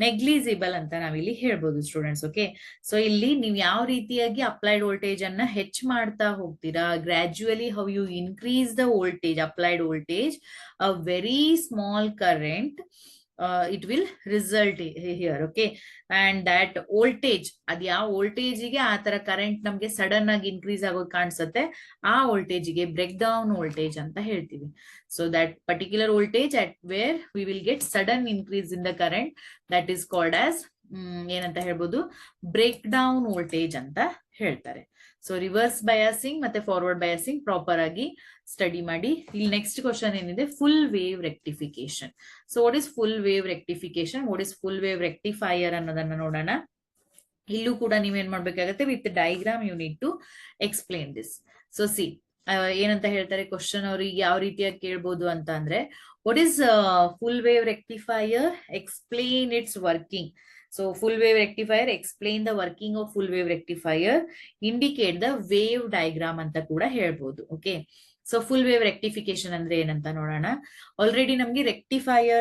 negligible ಅಂತ ನಾವಿಲ್ಲಿ ಹೇಳ್ಬೋದು ಸ್ಟೂಡೆಂಟ್ಸ್. ಓಕೆ, ಸೊ ಇಲ್ಲಿ ನೀವು ಯಾವ ರೀತಿಯಾಗಿ ಅಪ್ಲೈಡ್ ವೋಲ್ಟೇಜ್ ಅನ್ನ ಹೆಚ್ಚು ಮಾಡ್ತಾ ಹೋಗ್ತೀರಾ, gradually how you increase the voltage, applied voltage, a very small current it will result here. Okay, and that voltage, ad yav voltage ige aa tara current namge sudden agi increase agod kaansutte, aa voltage ige breakdown voltage anta heltivi. So that particular voltage at where we will get sudden increase in the current, that is called as ಏನಂತ ಹೇಳ್ಬೋದು, ಬ್ರೇಕ್ ಡೌನ್ ವೋಲ್ಟೇಜ್ ಅಂತ ಹೇಳ್ತಾರೆ. ಸೊ ರಿವರ್ಸ್ ಬಯಾಸಿಂಗ್ ಮತ್ತೆ ಫಾರ್ವರ್ಡ್ ಬಯಾಸಿಂಗ್ ಪ್ರಾಪರ್ ಆಗಿ ಸ್ಟಡಿ ಮಾಡಿ. ಇಲ್ಲಿ ನೆಕ್ಸ್ಟ್ ಕ್ವಶನ್ ಏನಿದೆ, full wave rectification. So what is full wave rectification, what is full wave rectifier ಅನ್ನೋದನ್ನ ನೋಡೋಣ. ಇಲ್ಲೂ ಕೂಡ ನೀವೇನ್ ಮಾಡ್ಬೇಕಾಗತ್ತೆ, with diagram you need to explain this. So see ಏನಂತ ಹೇಳ್ತಾರೆ ಕ್ವಶನ್, ಅವ್ರಿಗೆ ಯಾವ ರೀತಿಯಾಗಿ ಕೇಳ್ಬೋದು ಅಂತ ಅಂದ್ರೆ, what is full wave rectifier, explain its working. So full wave rectifier, explain the working of full wave rectifier, indicate the wave diagram anta kuda helbodu. Okay, so full wave rectification andre enanta nodana. Already namge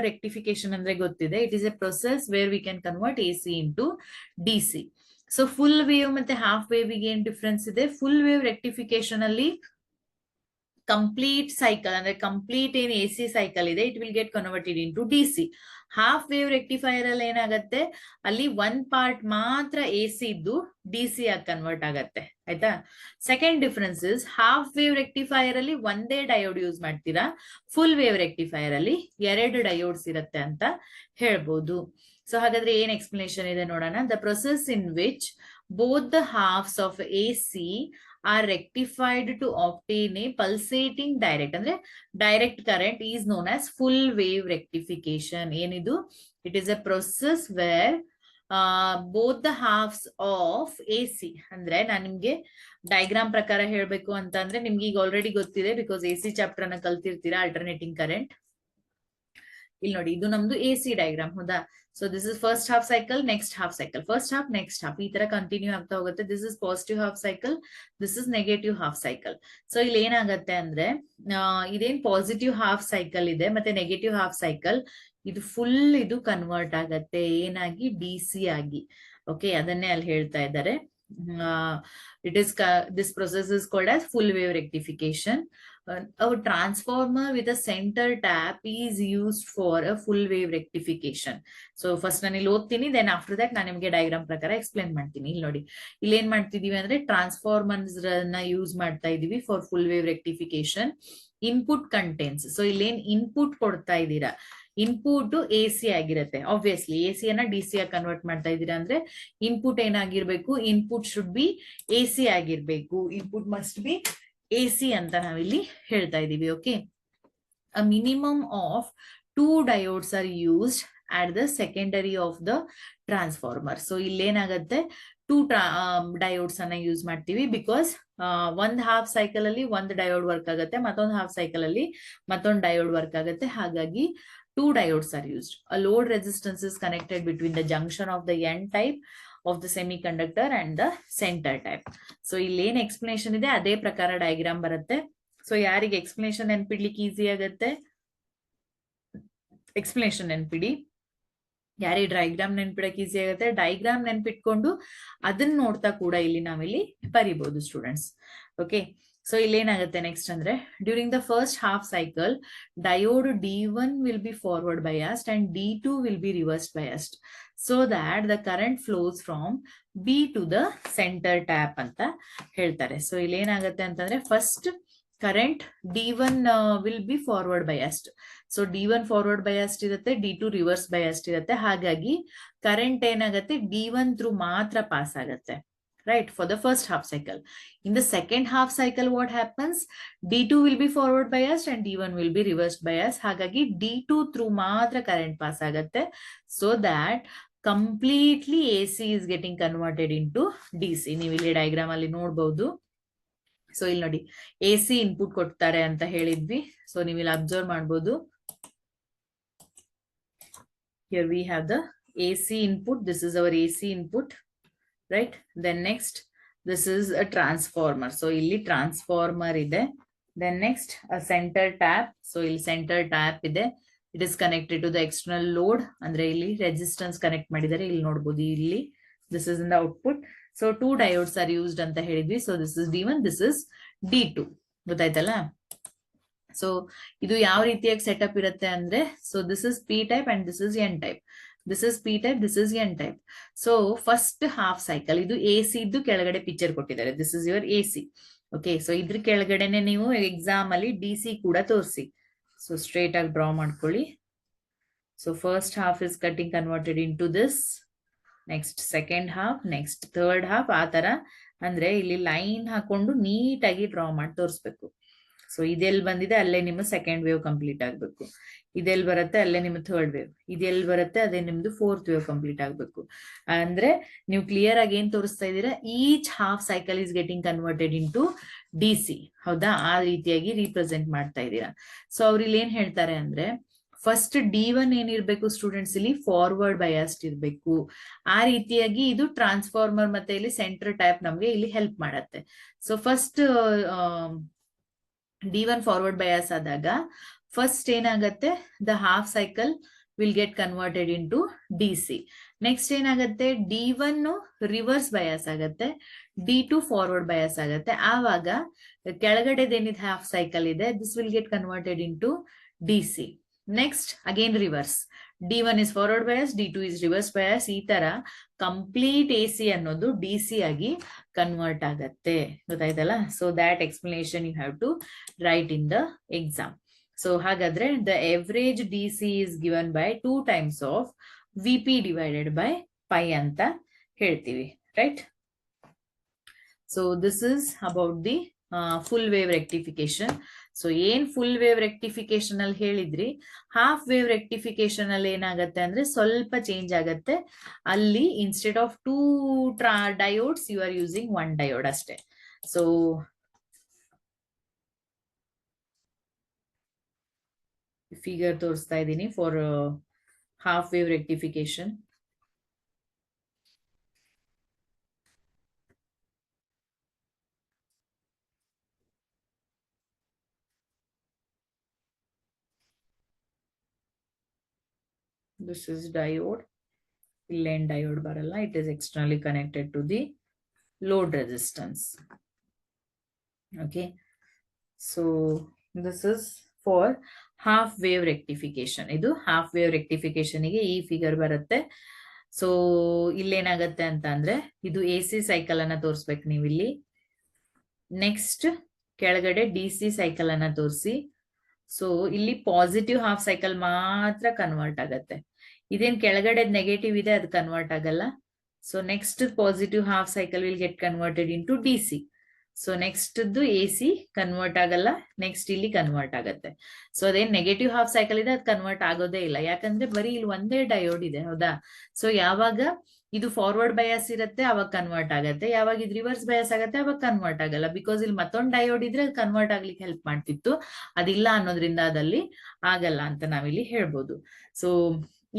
rectification andre gottide. It is a process where we can convert AC into DC. So full wave ಮತ್ತೆ half wave ಗೆ ಏನು ಡಿಫರೆನ್ಸ್ ಇದೆ, full wave rectification ಅಲ್ಲಿ ಕಂಪ್ಲೀಟ್ ಸೈಕಲ್ ಅಂದ್ರೆ ಕಂಪ್ಲೀಟ್ ಏನ್ AC ಸೈಕಲ್ ಇದೆ, it will get converted into DC. Half wave rectifier ಅಲ್ಲಿ ಏನಾಗತ್ತೆ, ಅಲ್ಲಿ ಒಂದ್ ಪಾರ್ಟ್ ಮಾತ್ರ AC ಇದ್ದು DC ಆಗಿ ಕನ್ವರ್ಟ್ ಆಗತ್ತೆ. ಆಯ್ತಾ, second difference is half wave rectifier ಅಲ್ಲಿ ಒಂದೇ ಡಯೋಡ್ ಯೂಸ್ ಮಾಡ್ತೀರಾ, ಫುಲ್ ವೇವ್ ರೆಕ್ಟಿಫೈಯರ್ ಅಲ್ಲಿ 2 ಡಯೋಡ್ಸ್ ಇರುತ್ತೆ ಅಂತ ಹೇಳ್ಬೋದು. ಸೊ ಹಾಗಾದ್ರೆ ಏನ್ ಎಕ್ಸ್ಪ್ಲನೇಷನ್ ಇದೆ ನೋಡೋಣ. The process in which both the halves of AC are rectified to obtain a pulsating direct, ಅಂದ್ರೆ direct current, is known as full wave rectification. ಏನಿದು, it is a process where both the halves of AC, ಅಂದ್ರೆ ನಾನು ನಿಮ್ಗೆ ಡಯಾಗ್ರಾಮ್ ಪ್ರಕಾರ ಹೇಳ್ಬೇಕು ಅಂತ ಅಂದ್ರೆ ನಿಮ್ಗೆ ಈಗ ಆಲ್ರೆಡಿ ಗೊತ್ತಿದೆ, ಬಿಕಾಸ್ AC ಚಾಪ್ಟರ್ ಅನ್ನ ಕಲ್ತಿರ್ತೀರಾ, ಅಲ್ಟರ್ನೇಟಿಂಗ್ ಕರೆಂಟ್. ಇಲ್ಲಿ ನೋಡಿ, ಇದು ನಮ್ದು AC ಡಯಾಗ್ರಾಮ್, ಹೌದಾ. So this is first half cycle, next half cycle, first half next half, ಈ ತರ ಕಂಟಿನ್ಯೂ ಆಗ್ತಾ ಹೋಗುತ್ತೆ. This is positive half cycle, this is negative half cycle. So ಇಲ್ಲಿ ಏನಾಗತ್ತೆ ಅಂದ್ರೆ, ಇದೇನ್ ಪಾಸಿಟಿವ್ ಹಾಫ್ ಸೈಕಲ್ ಇದೆ ಮತ್ತೆ ನೆಗೆಟಿವ್ ಹಾಫ್ ಸೈಕಲ್, ಇದು ಫುಲ್ ಇದು ಕನ್ವರ್ಟ್ ಆಗತ್ತೆ ಏನಾಗಿ, DC ಆಗಿ. ಓಕೆ, ಅದನ್ನೇ ಅಲ್ಲಿ ಹೇಳ್ತಾ ಇದ್ದಾರೆ. This process is called as full wave rectification. a transformer with a center tap is used for a full wave rectification. So first ನಾನು ಇಲ್ಲಿ ಓದ್ತೀನಿ, then after that ನಾನು ನಿಮಗೆ ಡಯಾಗ್ರಾಮ್ ಪ್ರಕಾರ ಎಕ್ಸ್ಪ್ಲೇನ್ ಮಾಡ್ತೀನಿ. ಇಲ್ಲಿ ನೋಡಿ, ಇಲ್ಲಿ ಏನ್ ಮಾಡ್ತಿದೀವಿ ಅಂದ್ರೆ ಟ್ರಾನ್ಸ್ಫಾರ್ಮರ್ಸ್ ನ ಯೂಸ್ ಮಾಡ್ತಾ ಇದೀವಿ for full wave rectification. Input contents, so ಇಲ್ಲೇನ್ ಇನ್ಪುಟ್ ಕೊಡ್ತಾ ಇದ್ದೀರಾ, ಇನ್ಪುಟ್ ಎ ಸಿ ಆಗಿರತ್ತೆ. ಆಬ್ವಿಯಸ್ಲಿ ಎ ಸಿ ಅನ್ನ ಡಿ ಸಿ ಆಗಿ ಕನ್ವರ್ಟ್ ಮಾಡ್ತಾ ಇದ್ದೀರಾ ಅಂದ್ರೆ ಇನ್ಪುಟ್ ಏನಾಗಿರ್ಬೇಕು, input should be A C ಆಗಿರ್ಬೇಕು. Input must be A C ಅಂತ ನಾವಿಲ್ಲಿ ಹೇಳ್ತಾ ಇದೀವಿ. Okay, a minimum of 2 diodes are used at the secondary of the transformer. So ಇಲ್ಲೇನಾಗತ್ತೆ, 2 diodes ಅನ್ನ ಯೂಸ್ ಮಾಡ್ತೀವಿ, ಬಿಕಾಸ್ ಒಂದ್ ಹಾಫ್ ಸೈಕಲ್ ಅಲ್ಲಿ ಒಂದ್ ಡಯೋಡ್ ವರ್ಕ್ ಆಗುತ್ತೆ, ಮತ್ತೊಂದು ಹಾಫ್ ಸೈಕಲ್ ಅಲ್ಲಿ ಮತ್ತೊಂದು ಡಯೋಡ್ ವರ್ಕ್ ಆಗುತ್ತೆ. ಹಾಗಾಗಿ 2 diodes are used. A load resistance is connected between the junction of the N type of the semiconductor and the center type. So ಇಲ್ಲೇನ್ ಎಕ್ಸ್ಪ್ಲನೇಷನ್ ಇದೆ ಅದೇ ಪ್ರಕಾರ ಡಯಾಗ್ರಾಮ್ ಬರುತ್ತೆ. ಸೊ ಯಾರಿಗೆ ಎಕ್ಸ್ಪ್ಲನೇಷನ್ ನೆನ್ಪಿಡ್ಲಿಕ್ಕೆ ಈಸಿ ಆಗುತ್ತೆ, ಎಕ್ಸ್ಪ್ಲನೇಷನ್ ನೆನ್ಪಿಡಿ. ಯಾರಿಗೆ ಡಯಾಗ್ರಾಮ್ ನೆನ್ಪಿಡಕ್ಕೆ ಈಸಿ ಆಗುತ್ತೆ, ಡಯಾಗ್ರಾಮ್ ನೆನ್ಪಿಟ್ಕೊಂಡು ಅದನ್ನ ನೋಡ್ತಾ ಕೂಡ ಇಲ್ಲಿ ನಾವಿಲ್ಲಿ ಬರಿಬಹುದು ಸ್ಟೂಡೆಂಟ್ಸ್. ಓಕೆ, ಸೊ ಇಲ್ಲೇನಾಗುತ್ತೆ ನೆಕ್ಸ್ಟ್ ಅಂದ್ರೆ, during the first half cycle diode D1 will be forward biased and D2 will be reverse biased, so that the current flows from B to the center tap ಅಂತ ಹೇಳ್ತಾರೆ. ಸೊ ಇಲ್ಲಿ ಏನಾಗುತ್ತೆ ಅಂತಂದ್ರೆ, first current D1 will be forward biased. So D1 forward biased ಇರುತ್ತೆ, D2 ರಿವರ್ಸ್ ಬಯಾಸ್ಡ್ ಇರುತ್ತೆ. ಹಾಗಾಗಿ ಕರೆಂಟ್ ಏನಾಗುತ್ತೆ, D1 ಥ್ರೂ ಮಾತ್ರ ಪಾಸ್ ಆಗುತ್ತೆ, right, for the first half cycle. In the second half cycle what happens, D2 will be forward biased and D1 will be reversed biased. ಹಾಗಾಗಿ D2 through ಮಾತ್ರ ಕರೆಂಟ್ ಪಾಸ್ ಆಗುತ್ತೆ, so that completely AC is getting converted into DC. ನೀವು ಇಲ್ಲಿ ಡಯಾಗ್ರಾಮ್ ಅಲ್ಲಿ ನೋಡಬಹುದು. ಸೊ ಇಲ್ಲಿ ನೋಡಿ, AC ಇನ್ಪುಟ್ ಕೊಡ್ತಾರೆ ಅಂತ ಹೇಳಿದ್ವಿ. ಸೊ ನೀವು ಇಲ್ಲಿ ಅಬ್ಸರ್ವ್ ಮಾಡಬಹುದು, here we have the AC input. This is our AC input, right? Then next, this is a transformer. So illi transformer ide. Then next, a center tap. So illi center tap ide. It is connected to the external load. Andre illi resistance connect madidare, illi nodbodu illi. This is in the output. So 2 diodes are used anta helidvi. So this is D1, this is D2. ಗೊತ್ತಾಯ್ತಲ್ಲ? ಸೊ ಇದು ಯಾವ ರೀತಿಯಾಗಿ ಸೆಟಪ್ ಇರುತ್ತೆ ಅಂದ್ರೆ, so this is P type and this is N type. This is P type, this is N type. So first half cycle ಇದು ಎ ಸಿ ಇದ್ದು ಕೆಳಗಡೆ ಪಿಕ್ಚರ್ ಕೊಟ್ಟಿದ್ದಾರೆ, this is your A C. Okay, so ಇದ್ರ ಕೆಳಗಡೆನೆ ನೀವು ಎಕ್ಸಾಮ್ ಅಲ್ಲಿ ಡಿ ಸಿ ಕೂಡ ತೋರಿಸಿ. ಸೊ ಸ್ಟ್ರೇಟ್ ಆಗಿ ಡ್ರಾ ಮಾಡ್ಕೊಳ್ಳಿ. So first half is getting converted into this, next second half, next third half. ಆ ತರ ಅಂದ್ರೆ ಇಲ್ಲಿ ಲೈನ್ ಹಾಕೊಂಡು ನೀಟಾಗಿ ಡ್ರಾ ಮಾಡಿ ತೋರಿಸ್ಬೇಕು. ಸೊ ಇದೆಲ್ಲಿ ಬಂದಿದೆ ಅಲ್ಲೇ ನಿಮ್ಮ ಸೆಕೆಂಡ್ ವೇವ್ ಕಂಪ್ಲೀಟ್ ಆಗ್ಬೇಕು, ಇದೆಲ್ಲಿ ಬರುತ್ತೆ ಅಲ್ಲೇ ನಿಮ್ಮ ಥರ್ಡ್ ವೇವ್, ಇದೆಲ್ಲಿ ಬರುತ್ತೆ ಅದೇ ನಿಮ್ದು ಫೋರ್ತ್ ವೇವ್ ಕಂಪ್ಲೀಟ್ ಆಗ್ಬೇಕು. ಅಂದ್ರೆ ನೀವು ಕ್ಲಿಯರ್ ಆಗಿ ಏನ್ ತೋರಿಸ್ತಾ ಇದ್ದೀರಾ, each half cycle is getting converted into D C. ಹೌದಾ, ಆ ರೀತಿಯಾಗಿ ರೀಪ್ರೆಸೆಂಟ್ ಮಾಡ್ತಾ ಇದ್ದೀರಾ. ಸೊ ಅವ್ರು ಇಲ್ಲಿ ಏನ್ ಹೇಳ್ತಾರೆ ಅಂದ್ರೆ, ಫಸ್ಟ್ D1 ಏನಿರ್ಬೇಕು ಸ್ಟೂಡೆಂಟ್ಸ್, ಇಲ್ಲಿ ಫಾರ್ವರ್ಡ್ ಬಯಾಸ್ಡ್ ಇರ್ಬೇಕು. ಆ ರೀತಿಯಾಗಿ ಇದು ಟ್ರಾನ್ಸ್ಫಾರ್ಮರ್ ಮತ್ತೆ ಇಲ್ಲಿ ಸೆಂಟರ್ ಟ್ಯಾಪ್ ನಮ್ಗೆ ಇಲ್ಲಿ ಹೆಲ್ಪ್ ಮಾಡತ್ತೆ. So first D1 forward bias ಆದಾಗ ಫಸ್ಟ್ ಏನಾಗತ್ತೆ, the half cycle will get converted into D C. Next ಏನಾಗತ್ತೆ, D1 ರಿವರ್ಸ್ ಬಯಾಸ್ ಆಗತ್ತೆ, D2 ಫಾರ್ವರ್ಡ್ ಬಯಾಸ್ ಆಗತ್ತೆ. ಆವಾಗ ಕೆಳಗಡೆದೇನಿದೆ ಹಾಫ್ ಸೈಕಲ್ ಇದೆ, this will get converted into D C. Next again reverse, D1 is forward bias, D2 is reverse bias. ಈ ತರ ಕಂಪ್ಲೀಟ್ AC ಅನ್ನೋದು DC ಆಗಿ ಕನ್ವರ್ಟ್ ಆಗತ್ತೆ. ಗೊತ್ತಾಯ್ತಲ್ಲ? So that explanation you have to write in the exam. So ಹಾಗಾದ್ರೆ the average DC is given by 2 times of VP divided by pi ಅಂತ ಹೇಳ್ತೀವಿ, right? So this is about the full wave rectification. So ಏನ್ ಫುಲ್ ವೇವ್ ರೆಕ್ಟಿಫಿಕೇಶನ್ ಅಲ್ಲಿ ಹೇಳಿದ್ರಿ, ಹಾಫ್ ವೇವ್ ರೆಕ್ಟಿಫಿಕೇಶನ್ ಅಲ್ಲಿ ಏನಾಗತ್ತೆ ಅಂದ್ರೆ ಸ್ವಲ್ಪ ಚೇಂಜ್ ಆಗತ್ತೆ. ಅಲ್ಲಿ instead of 2 diodes you are using 1 diode ಅಷ್ಟೇ. ಸೊ ಫಿಗರ್ ತೋರಿಸ್ತಾ ಇದ್ದೀನಿ for half wave rectification. This is diode. Lane diode baralla. It is externally connected to the load resistance. Okay. So this is for half wave rectification. ಇದು ಹಾಫ್ ವೇವ್ ರೆಕ್ಟಿಫಿಕೇಶನ್ಗೆ ಈ ಫಿಗರ್ ಬರುತ್ತೆ. ಸೊ ಇಲ್ಲೇನಾಗತ್ತೆ ಅಂತ ಅಂದ್ರೆ ಇದು ಎ ಸಿ ಸೈಕಲ್ ಅನ್ನ ತೋರಿಸ್ಬೇಕು ನೀವು ಇಲ್ಲಿ. ನೆಕ್ಸ್ಟ್ ಕೆಳಗಡೆ ಡಿ ಸಿ ಸೈಕಲ್ ಅನ್ನ ತೋರಿಸಿ. ಸೊ ಇಲ್ಲಿ ಪಾಸಿಟಿವ್ ಹಾಫ್ ಸೈಕಲ್ ಮಾತ್ರ ಕನ್ವರ್ಟ್ ಆಗತ್ತೆ. ಇದೇನ್ ಕೆಳಗಡೆ ನೆಗೆಟಿವ್ ಇದೆ ಅದು ಕನ್ವರ್ಟ್ ಆಗಲ್ಲ. So next positive half cycle will get converted into D C. So next A C convert ಆಗಲ್ಲ, ನೆಕ್ಸ್ಟ್ ಇಲ್ಲಿ ಕನ್ವರ್ಟ್ ಆಗತ್ತೆ. ಸೊ ಅದೇನ್ ನೆಗೆಟಿವ್ ಹಾಫ್ ಸೈಕಲ್ ಇದೆ ಅದು ಕನ್ವರ್ಟ್ ಆಗೋದೇ ಇಲ್ಲ, ಯಾಕಂದ್ರೆ ಬರೀ ಇಲ್ಲಿ ಒಂದೇ ಡಯೋಡ್ ಇದೆ, ಹೌದಾ. ಸೊ ಯಾವಾಗ ಇದು ಫಾರ್ವರ್ಡ್ ಬಯಾಸ್ ಇರುತ್ತೆ ಅವಾಗ ಕನ್ವರ್ಟ್ ಆಗತ್ತೆ, ಯಾವಾಗ ಇದು ರಿವರ್ಸ್ ಬಯಾಸ್ ಆಗತ್ತೆ ಅವಾಗ ಕನ್ವರ್ಟ್ ಆಗಲ್ಲ. ಬಿಕಾಸ್ ಇಲ್ಲಿ ಮತ್ತೊಂದು ಡಯೋಡ್ ಇದ್ರೆ ಅದು ಕನ್ವರ್ಟ್ ಆಗ್ಲಿಕ್ಕೆ ಹೆಲ್ಪ್ ಮಾಡ್ತಿತ್ತು, ಅದಿಲ್ಲ ಅನ್ನೋದ್ರಿಂದ ಅದಲ್ಲಿ ಆಗಲ್ಲ ಅಂತ ನಾವಿಲ್ಲಿ ಹೇಳ್ಬೋದು. ಸೊ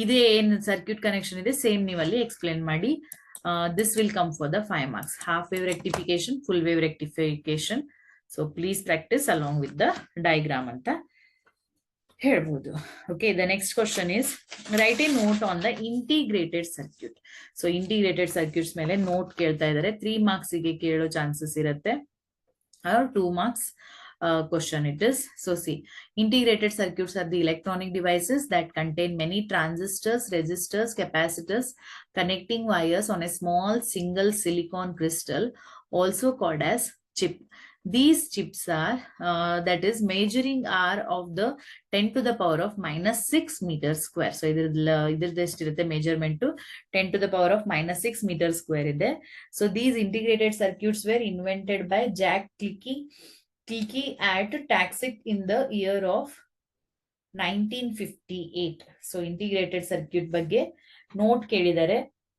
ಇದೇ ಏನ್ ಸರ್ಕ್ಯೂಟ್ ಕನೆಕ್ಷನ್ ಇದೆ ಸೇಮ್ ನೀವಲ್ಲಿ ಎಕ್ಸ್ಪ್ಲೇನ್ ಮಾಡಿ. This will come for the 5 marks. Half wave rectification, full wave rectification. So please practice along with the diagram anta ಹೇಳ್ಬೋದು. Okay, the next question is write a note on the integrated circuit. So integrated circuits ಮೇಲೆ ನೋಟ್ ಕೇಳ್ತಾ ಇದ್ದಾರೆ. 3 marks ಗೆ ಕೇಳೋ ಚಾನ್ಸಸ್ ಇರುತ್ತೆ, or 2 marks question it is. So see, integrated circuits are the electronic devices that contain many transistors, resistors, capacitors, connecting wires on a small single silicon crystal, also called as chip. These chips are that is measuring R of the 10 to the power of minus 6 meters square. So idrade estirutte measurement to 10 to the power of minus 6 meters square ide. So these integrated circuits were invented by Jack Kilke at Taxit in the year of 1958. So integrated circuit ಬಗ್ಗೆ ನೋಟ್ ಕೇಳಿದರೆ,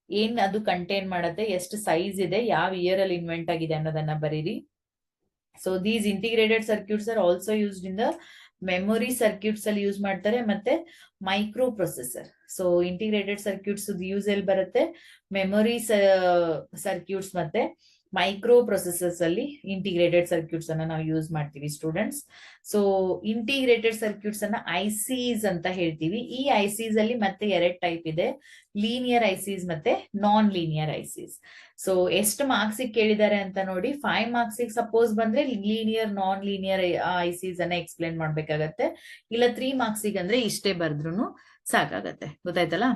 ಏನ್ ಅದು ಕಂಟೈನ್ ಮಾಡುತ್ತೆ, ಎಷ್ಟು ಸೈಜ್ ಇದೆ, ಯಾವ ಇಯರ್ ಅಲ್ಲಿ ಇನ್ವೆಂಟ್ ಆಗಿದೆ ಅನ್ನೋದನ್ನ ಬರೀರಿ. So these integrated circuits are also used in the memory circuits ಅಲ್ಲಿ ಯೂಸ್ ಮಾಡ್ತಾರೆ, ಮತ್ತೆ micro processor. So integrated circuits use ಎಲ್ಲಿ ಬರುತ್ತೆ, ಮೆಮೊರಿ ಸರ್ಕ್ಯೂಟ್ಸ್ ಮತ್ತೆ ಮೈಕ್ರೋ ಪ್ರೊಸೆಸರ್ಸ್ ಅಲ್ಲಿ ಇಂಟಿಗ್ರೇಟೆಡ್ ಸರ್ಕ್ಯೂಟ್ಸ್ ಅನ್ನ ನಾವು ಯೂಸ್ ಮಾಡ್ತೀವಿ ಸ್ಟೂಡೆಂಟ್ಸ್. ಸೊ ಇಂಟಿಗ್ರೇಟೆಡ್ ಸರ್ಕ್ಯೂಟ್ಸ್ ಅನ್ನ ಐಸಿಸ್ ಅಂತ ಹೇಳ್ತೀವಿ. ಈ ಐಸಿಸ್ ಅಲ್ಲಿ ಮತ್ತೆ 2 ಟೈಪ್ ಇದೆ, ಲೀನಿಯರ್ ಐಸಿಸ್ ಮತ್ತೆ ನಾನ್ ಲೀನಿಯರ್ ಐಸಿಸ್. ಸೊ ಎಷ್ಟು ಮಾರ್ಕ್ಸ್ ಕೇಳಿದ್ದಾರೆ ಅಂತ ನೋಡಿ. 5 ಮಾರ್ಕ್ಸ್ ಸಪೋಸ್ ಬಂದ್ರೆ ಲೀನಿಯರ್ ನಾನ್ ಲೀನಿಯರ್ ಐಸಿಸ್ ಅನ್ನ ಎಕ್ಸ್ಪ್ಲೇನ್ ಮಾಡ್ಬೇಕಾಗತ್ತೆ, ಇಲ್ಲ 3 ಮಾರ್ಕ್ಸ್ ಅಂದ್ರೆ ಇಷ್ಟೇ ಬರ್ದ್ರು ಸಾಕಾಗತ್ತೆ. ಗೊತ್ತಾಯ್ತಲ್ಲ.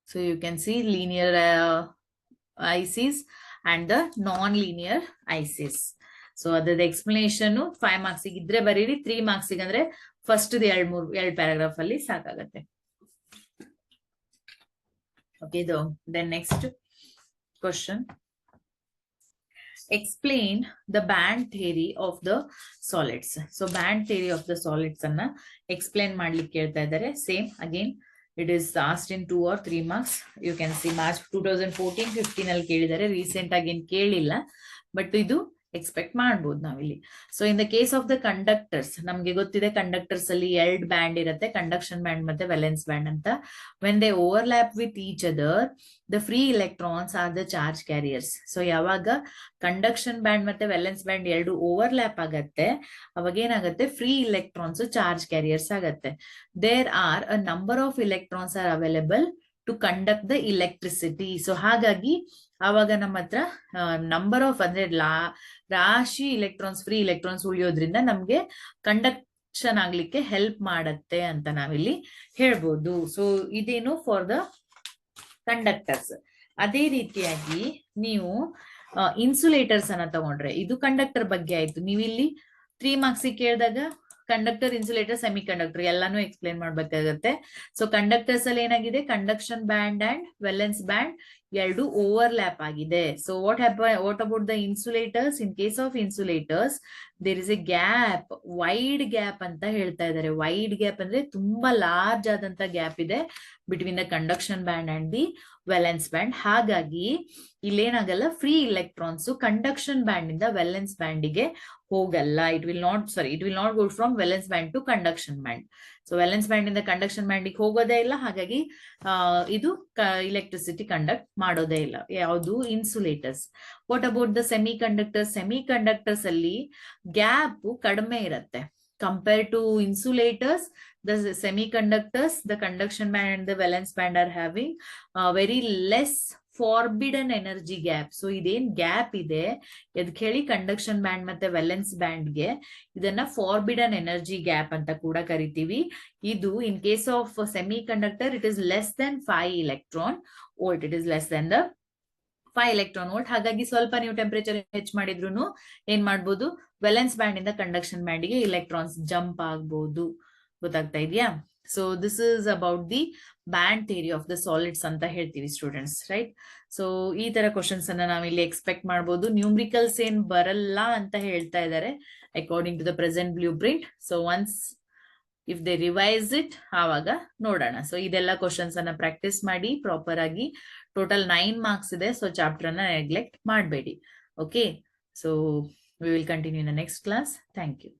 So you can see linear ICs and the non-linear ICs. So ಅದರ ಎಕ್ಸ್ಪ್ಲನೇಷನ್ 5 ಮಾರ್ಕ್ಸ್ ಇದ್ರೆ ಬರೀರಿ, 3 ಮಾರ್ಕ್ಸ್ ಅಂದ್ರೆ ಫಸ್ಟ್ 2 ಪ್ಯಾರಾಗ್ರಾಫ್ ಅಲ್ಲಿ ಸಾಕಾಗತ್ತೆ. Okay, then next question. Explain the band theory of the solids. So band theory of the solids ಅನ್ನ ಎಕ್ಸ್ಪ್ಲೇನ್ ಮಾಡ್ಲಿಕ್ಕೆ ಕೇಳ್ತಾ ಇದ್ದಾರೆ. Same again it is asked in 2 or 3 marks. You can see March 2014-15 ಅಲ್ಲಿ ಕೇಳಿದ್ದಾರೆ, ರೀಸೆಂಟ್ ಆಗಿ ಏನ್ ಕೇಳಿಲ್ಲ, ಬಟ್ ಇದು ಎಕ್ಸ್ಪೆಕ್ಟ್ ಮಾಡ್ಬೋದು ನಾವಿಲ್ಲಿ. So in the case of the conductors, ನಮ್ಗೆ ಗೊತ್ತಿದೆ ಕಂಡಕ್ಟರ್ಸ್ ಅಲ್ಲಿ 2 ಬ್ಯಾಂಡ್ ಇರುತ್ತೆ, ಕಂಡಕ್ಷನ್ ಬ್ಯಾಂಡ್ ಮತ್ತೆ ವೇಲೆನ್ಸ್ ಬ್ಯಾಂಡ್ ಅಂತ. When they overlap with each other, the free electrons are the charge carriers. So ಯಾವಾಗ ಕಂಡಕ್ಷನ್ ಬ್ಯಾಂಡ್ ಮತ್ತೆ ವೇಲೆನ್ಸ್ ಬ್ಯಾಂಡ್ 2 ಓವರ್ಲ್ಯಾಪ್ ಆಗತ್ತೆ, ಅವಾಗ ಏನಾಗುತ್ತೆ, ಫ್ರೀ ಎಲೆಕ್ಟ್ರಾನ್ಸ್ ಚಾರ್ಜ್ ಕ್ಯಾರಿಯರ್ಸ್ ಆಗತ್ತೆ. There are a number of electrons are available to conduct the electricity. So ಹಾಗಾಗಿ ಆವಾಗ ನಮ್ಮ ಹತ್ರ ನಂಬರ್ ಆಫ್ ಅಂದ್ರೆ ರಾಶಿ ಎಲೆಕ್ಟ್ರಾನ್ಸ್, ಫ್ರೀ ಎಲೆಕ್ಟ್ರಾನ್ಸ್ ಉಳಿಯೋದ್ರಿಂದ ನಮ್ಗೆ ಕಂಡಕ್ಷನ್ ಆಗ್ಲಿಕ್ಕೆ ಹೆಲ್ಪ್ ಮಾಡತ್ತೆ ಅಂತ ನಾವಿಲ್ಲಿ ಹೇಳ್ಬೋದು. ಸೊ ಇದೇನು ಫಾರ್ ದ ಕಂಡಕ್ಟರ್ಸ್. ಅದೇ ರೀತಿಯಾಗಿ ನೀವು ಇನ್ಸುಲೇಟರ್ಸ್ ಅನ್ನ ತಗೊಂಡ್ರೆ, ಇದು ಕಂಡಕ್ಟರ್ ಬಗ್ಗೆ ಆಯ್ತು. ನೀವಿಲ್ಲಿ 3 ಮಾರ್ಕ್ಸ್ ಕೇಳಿದಾಗ ಕಂಡಕ್ಟರ್, ಇನ್ಸುಲೇಟರ್, ಸೆಮಿ ಕಂಡಕ್ಟರ್ ಎಲ್ಲಾನು ಎಕ್ಸ್ಪ್ಲೇನ್ ಮಾಡ್ಬೇಕಾಗತ್ತೆ. ಸೊ ಕಂಡಕ್ಟರ್ಸ್ ಅಲ್ಲಿ ಏನಾಗಿದೆ, conduction band and valence band 2 overlap ಆಗಿದೆ. So what about the insulators? In case of insulators there is a gap, wide gap ಅಂತ ಹೇಳ್ತಾ ಇದ್ದಾರೆ. ವೈಡ್ ಗ್ಯಾಪ್ ಅಂದ್ರೆ ತುಂಬಾ ಲಾರ್ಜ್ ಆದಂತ ಗ್ಯಾಪ್ ಇದೆ between the conduction band and the valence band. ಹಾಗಾಗಿ ಇಲ್ಲೇನಾಗಲ್ಲ, ಫ್ರೀ ಎಲೆಕ್ಟ್ರಾನ್ಸ್ ಕಂಡಕ್ಷನ್ ಬ್ಯಾಂಡ್ ಇಂದ ವೇಲೆನ್ಸ್ ಬ್ಯಾಂಡಿಗೆ ಹೋಗಲ್ಲ. It will not go from valence band to conduction band. So valence band ಇಂದ ಕಂಡಕ್ಷನ್ ಬ್ಯಾಂಡಿಗೆ ಹೋಗೋದೇ ಇಲ್ಲ, ಹಾಗಾಗಿ ಇದು ಇಲೆಕ್ಟ್ರಿಸಿಟಿ ಕಂಡಕ್ಟ್ ಮಾಡೋದೇ ಇಲ್ಲ. ಯಾವುದು? Insulators. What about the semiconductors? Semiconductors ಅಲ್ಲಿ ಗ್ಯಾಪ್ ಕಡಿಮೆ ಇರುತ್ತೆ compare to insulators. The semiconductors, the conduction band and the valence band are having very less forbidden energy gap. So ಇದೇನ್ ಗ್ಯಾಪ್ ಇದೆ ಎದಕ್ಕೆ ಹೇಳಿ, ಕಂಡಕ್ಷನ್ ಬ್ಯಾಂಡ್ ಮತ್ತೆ ವೆಲೆನ್ಸ್ ಬ್ಯಾಂಡ್ಗೆ, ಇದನ್ನ ಫಾರ್ಬಿಡನ್ ಎನರ್ಜಿ ಗ್ಯಾಪ್ ಅಂತ ಕೂಡ ಕರಿತೀವಿ. ಇದು ಇನ್ case of semi conductor it is less than 5 electron volt. It is less than the 5 electron volt. ಹಾಗಾಗಿ ಸ್ವಲ್ಪ ನೀವು ಟೆಂಪರೇಚರ್ ಹೆಚ್ಚು ಮಾಡಿದ್ರು ಏನ್ ಮಾಡ್ಬೋದು, ವೆಲೆನ್ಸ್ ಬ್ಯಾಂಡ್ ಇಂದ ಕಂಡಕ್ಷನ್ ಬ್ಯಾಂಡ್ ಗೆ ಇಲೆಕ್ಟ್ರಾನ್ಸ್ ಜಂಪ್ ಆಗ್ಬಹುದು. ಗೊತ್ತಾಗ್ತಾ ಇದೆಯಾ? So this is about the band theory of the solids ಅಂತ ಹೇಳ್ತೀವಿ ಸ್ಟೂಡೆಂಟ್ಸ್, ರೈಟ್? ಸೊ ಈ ತರ ಕ್ವಶನ್ಸ್ ಅನ್ನ ನಾವ್ ಇಲ್ಲಿ ಎಕ್ಸ್ಪೆಕ್ಟ್ ಮಾಡಬಹುದು. ನ್ಯೂಮ್ರಿಕಲ್ಸ್ ಏನ್ ಬರಲ್ಲ ಅಂತ ಹೇಳ್ತಾ ಇದ್ದಾರೆ according to the present blueprint. So once if they revise it ಆವಾಗ ನೋಡೋಣ. ಸೊ ಇದೆಲ್ಲ ಕ್ವಶನ್ಸ್ ಅನ್ನ ಪ್ರಾಕ್ಟೀಸ್ ಮಾಡಿ ಪ್ರಾಪರ್ ಆಗಿ. ಟೋಟಲ್ 9 ಮಾರ್ಕ್ಸ್ ಇದೆ. ಸೊ ಚಾಪ್ಟರ್ ಅನ್ನ ನೆಗ್ಲೆಕ್ಟ್ ಮಾಡಬೇಡಿ. Okay, so we will continue in the next class. Thank you.